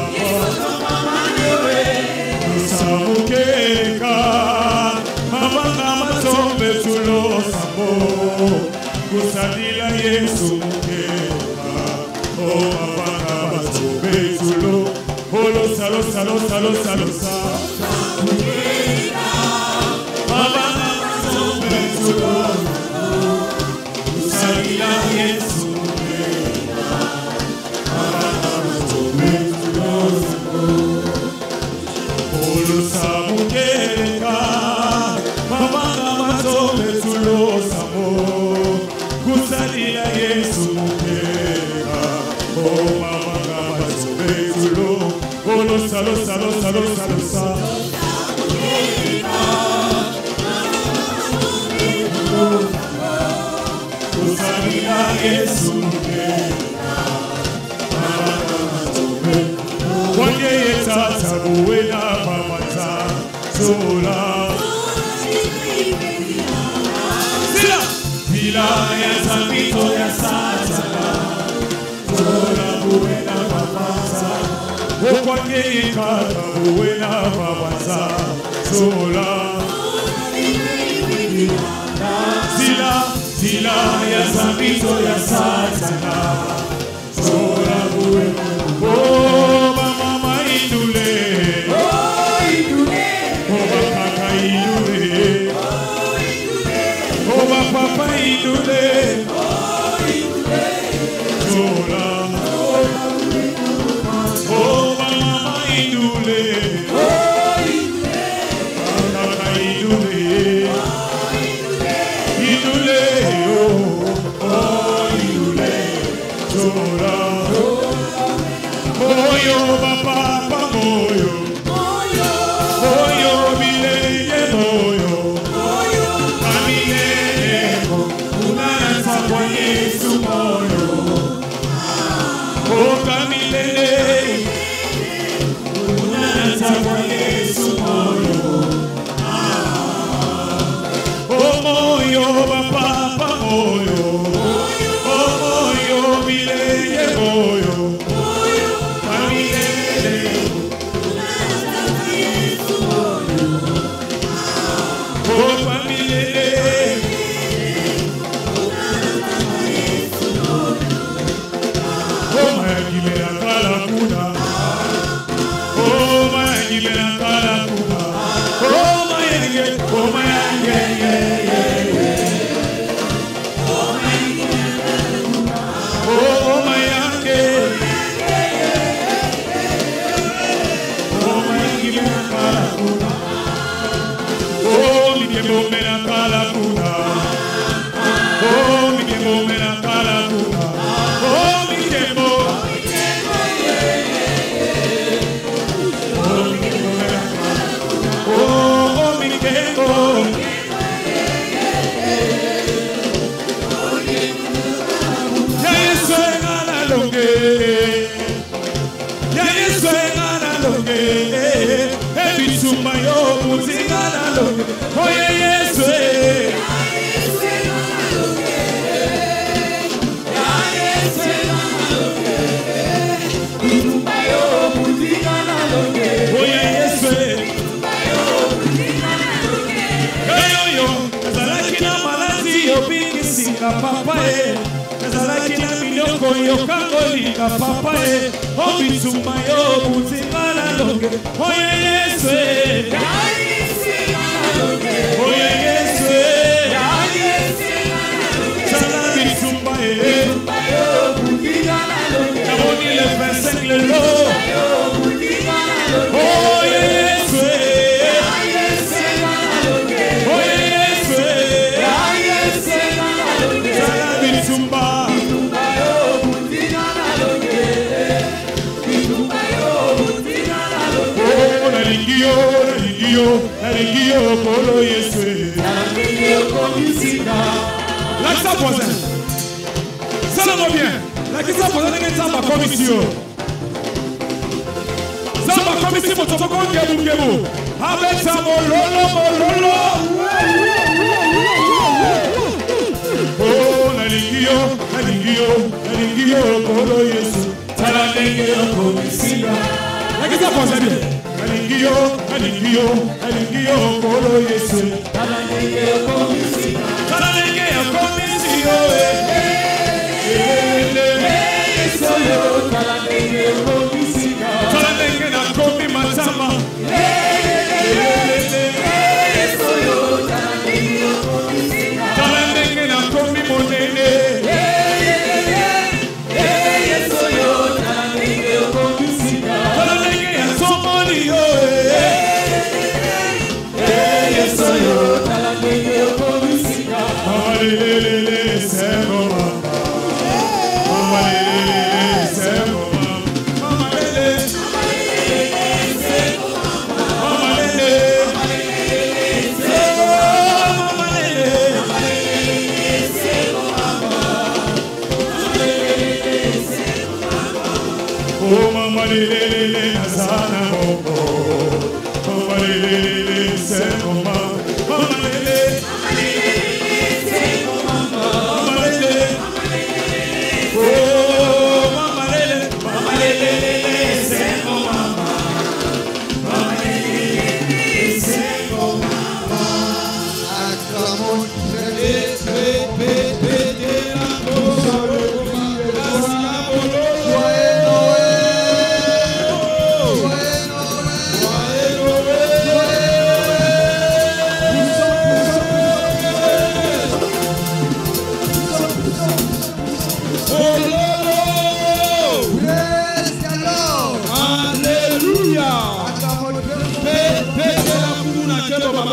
Samukeka mabanga matombe tulo sambo. Kusalila Yesu mukeka. Oh mabanga matombe tulo. Holo salo salo salo salo salo. Mabanga matombe tulo. Kusalila Yesu mukeka. Mabanga matombe tulo sambo. Holo samukeka. Mabanga matombe tulo sambo. Kusalila Yesu mukeka. Oh mabanga matombe tulo. Holo salo salo salo salo salo. Kusalila Yesu mukeka. Satana, Zola Buena Babanza, Okwanye Kata Buena Babanza, Zola Zila ya Zamito ya Satana, Zola Buena. Oh, Mama Indule, oh Indule, oh Papa Indule, oh Papa Indule, oh Indule, Zola, oh Mama Indule, oh Indule, Papa Indule, Indule, oh Indule, Zola. Moyo papa moyo, moyo mileye moyo, kamileko unanasa kwa Yesu moyo, oh kamilele unanasa kwa Yesu moyo, oh moyo papa moyo, oh moyo mileye moyo.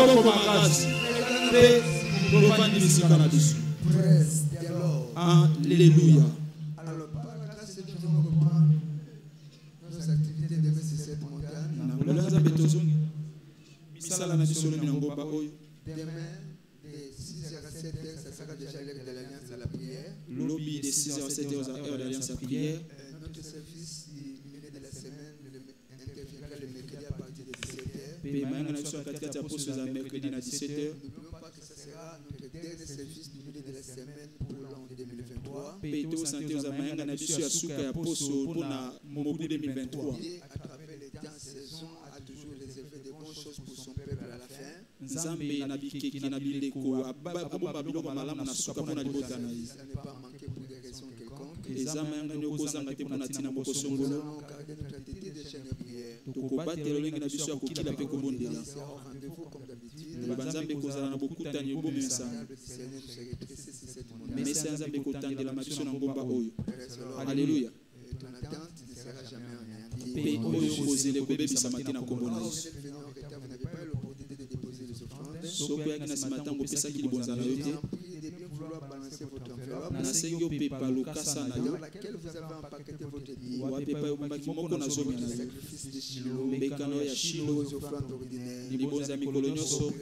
maboko makasi mpe tovandi bisika na biso. Alléluia. Alors, par la grâce de Dieu, nous reprendre nos activités de cette montagne. Demain, de 6h à 7h, ça sera déjà l'heure de l'Alliance à la prière. Lobby de 6h à 7h à l'heure de l'Alliance à la prière. Notre service du milieu de la semaine interviendra le mercredi à partir de 17h. Mercredi à 17h. N'oublions pas que ça sera notre dernier service du milieu de la semaine pour l'an 2023. Et à travers les temps saison, a toujours réservé de bonnes choses pour son peuple à la fin. Ça n'est pas manqué pour des raisons quelconques. Nous allons garder notre attitude de chaîne de prière. Nous serons au rendez-vous comme d'habitude. Le Seigneur nous serait pressé sur cette montagne. Alléluia. Ton attente ne sera jamais anéantie. Vous n'avez pas l'opportunité de déposer les offrandes. Soki oyaki na nsima ntango opesaki libonza na yo te De bien vouloir balancer votre enveloppe nasengi opepa lokasa na yo dans laquelle vous avez empaqueté votre dîme. wapepa yobombaki moko na zomi na yo Sacrifice de Shiloh, mbekano ya shilo aux offrandes ordinaires, libonza ya mikolo nyonso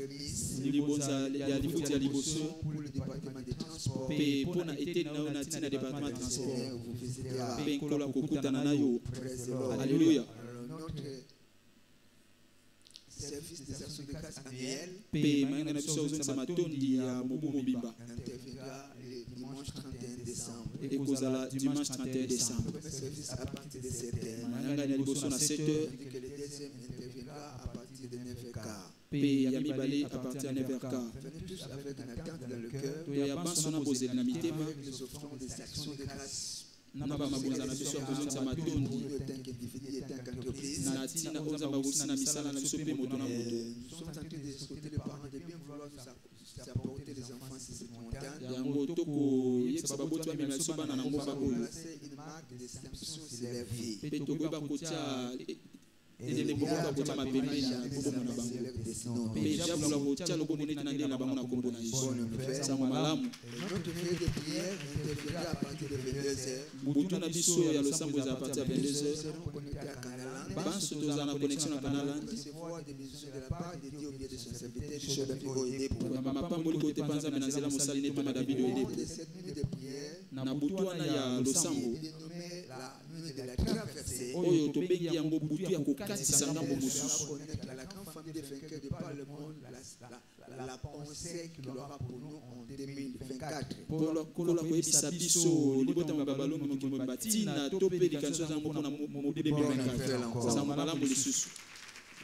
libonza ya lifuti ya liboso pour le département des transports. mpe mpo na eteni na yo na ntina département ya transport Seigneur vous visitera. mpe nkolo akokutana na yo. Praise the Lord. Alléluia. Alors, notre service des actions de grâce annuel mpe mayanga na biso ozongisa matondi ya mobu mobimba interviendra le dimanche 31 décembre. ekozala dimanche 31 décembre Le service à partir de 7h. mayanga ya liboso na 7h Tandis que le deuxième interviendra à partir de 9h15. mpe ya mibale à partir ya 9h15 Venez tous avec une attente dans le cœur. toya banso na bozeli na mitema Avec les offrandes des actions de grâce. na bamabonza na biso ya kozongisa matondi na ntina oyo nzambe akokokisa na misala na biso mpe moto na moto. Nous sommes en train d'exhorter les parents de bien vouloir nous apporter des enfants sur cette montagne. yango tokoyebisa baboti bamema biso bana na ngomba oyo C'est une marque de sanctions sur leur vie. mpe tokoyeba kotia elembo moko akotia mapembeni ya bobomo na bango mpe diabolo akotia lobomo neti na ndenge na bango na kombo na yesu sango malamu. Notre veille de prière interviendra à partir de 22h. butu na biso ya losambo eza à partir ya 22h Nous serons connectés à Canaland. banso tozala na connexion na kanaland Recevoir des missions de la part de Dieu au milieu de son serviteur Bishop David Oyedepo. mapamboli kote mpa nzambe na nzela mosali ne mpe madavid oyedepo De cette nuit de prière, na butu wana ya losambo il est nommé la nuit de la traversée. oyo tobengi yango butu ya kokatisa ngambo On mosusu connecte à la grande famille des vainqueurs de par le monde la pensée qu'il aura pour nous en 2024. kola koyebisa biso libotama babalongi mokimo batina to mpe likanisi eza moko na mobu 2024 sango malamu lisusu.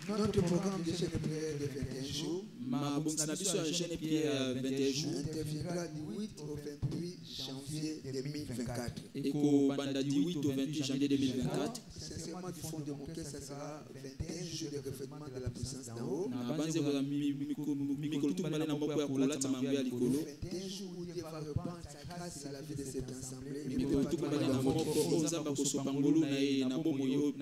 Notre programme de chaîne de prière de 21 jours mabongisi na biso ya jeune priere ya 21 jours interviendra du 8 au 28 janvier 2024. ekobanda du 8 au 28 janvier 2024 Sincèrement, du fond de mon cœur, ça sera 21 jours de refoulement de la puissance d'en haut. na banze kozala mikolo tukubale na moko ya kolatama yango ya likolo 21 jours où Dieu va reprendre sa grâce sur la vie de cette assemblée. mikolo tukubale na moko oyo nzambe akosopa ngolu na ye na bomoyo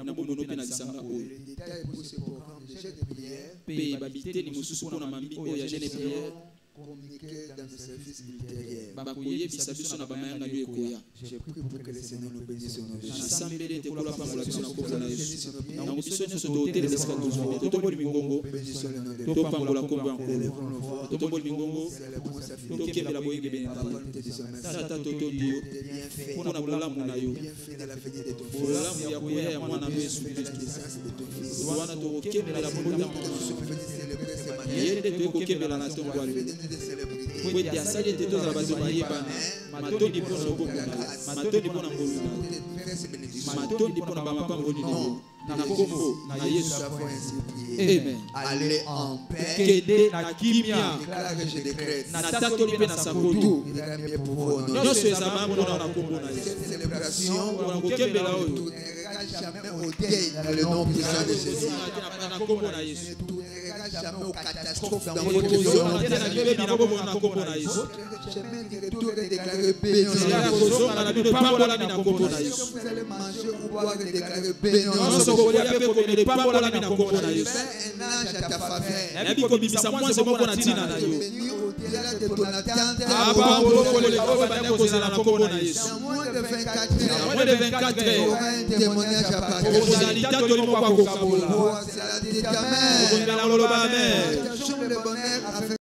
mpe na lisanga oyo Les détails pour ce programme de chaîne de prière mpe babiteli mosusu mpo na mambi oyo ya jeune priere communiqués dans nos services ultérieurs. bakoyebisa biso na bamayanga nyo ekoya. Je prie pour que le Seigneur nous bénisse au nom de Jésus. nasambeli ete kola pambola biso na kombo na yesu nango biso nyonso totelema esika tozwi totomboli mingongo Bénissons le nom de Dieu. topambola kombo ya nkolo Élevons nos voix. totomboli mingongo Célébrons sa fidélité. tokembela boyengebene na ye Volonté de son merci. tata totondi yo Des bienfaits. mpo na bolamu na yo Bienfaits de la venue de ton Fils. bolamu ya koya ya mwana no yesu De la kristu naissance de ton Fils. wana tokokembela botamo Nous sommes venus célébrer ce matin. ye nde toyekokembela na ntongo ya lelo Venus de célébrité. po ete asali ete tozala bato bayebana matondi mpo na obongana matondi mpo na ngoluna Très bénédiction. matondi mpo na bamapamboli lelo na kombo na Nous yesu avons ainsi prié. amen. Allez en paix. kende na kimia Déclare que je décrète. na tatoli mpe na sakoto Tout ira bien pour vous au nom de nyonso Jésus. ezala mpona na kombo na yesu Cette célébration mpona kokembela ne oyo tournera jamais au deuil dans le nom puissant de Jésus. na kombo na yesu Ne tournera jamais aux catastrophes dans votre votre vie. chemin de retour est déclaré béni. Ce que vous allez manger ou boire est déclaré béni. Fais un âge à ta faveur. Béni au-delà de ton attente. Dans moins de 24 heures, il y aura un témoignage à partager. C'est la détermine. Le bonheur afin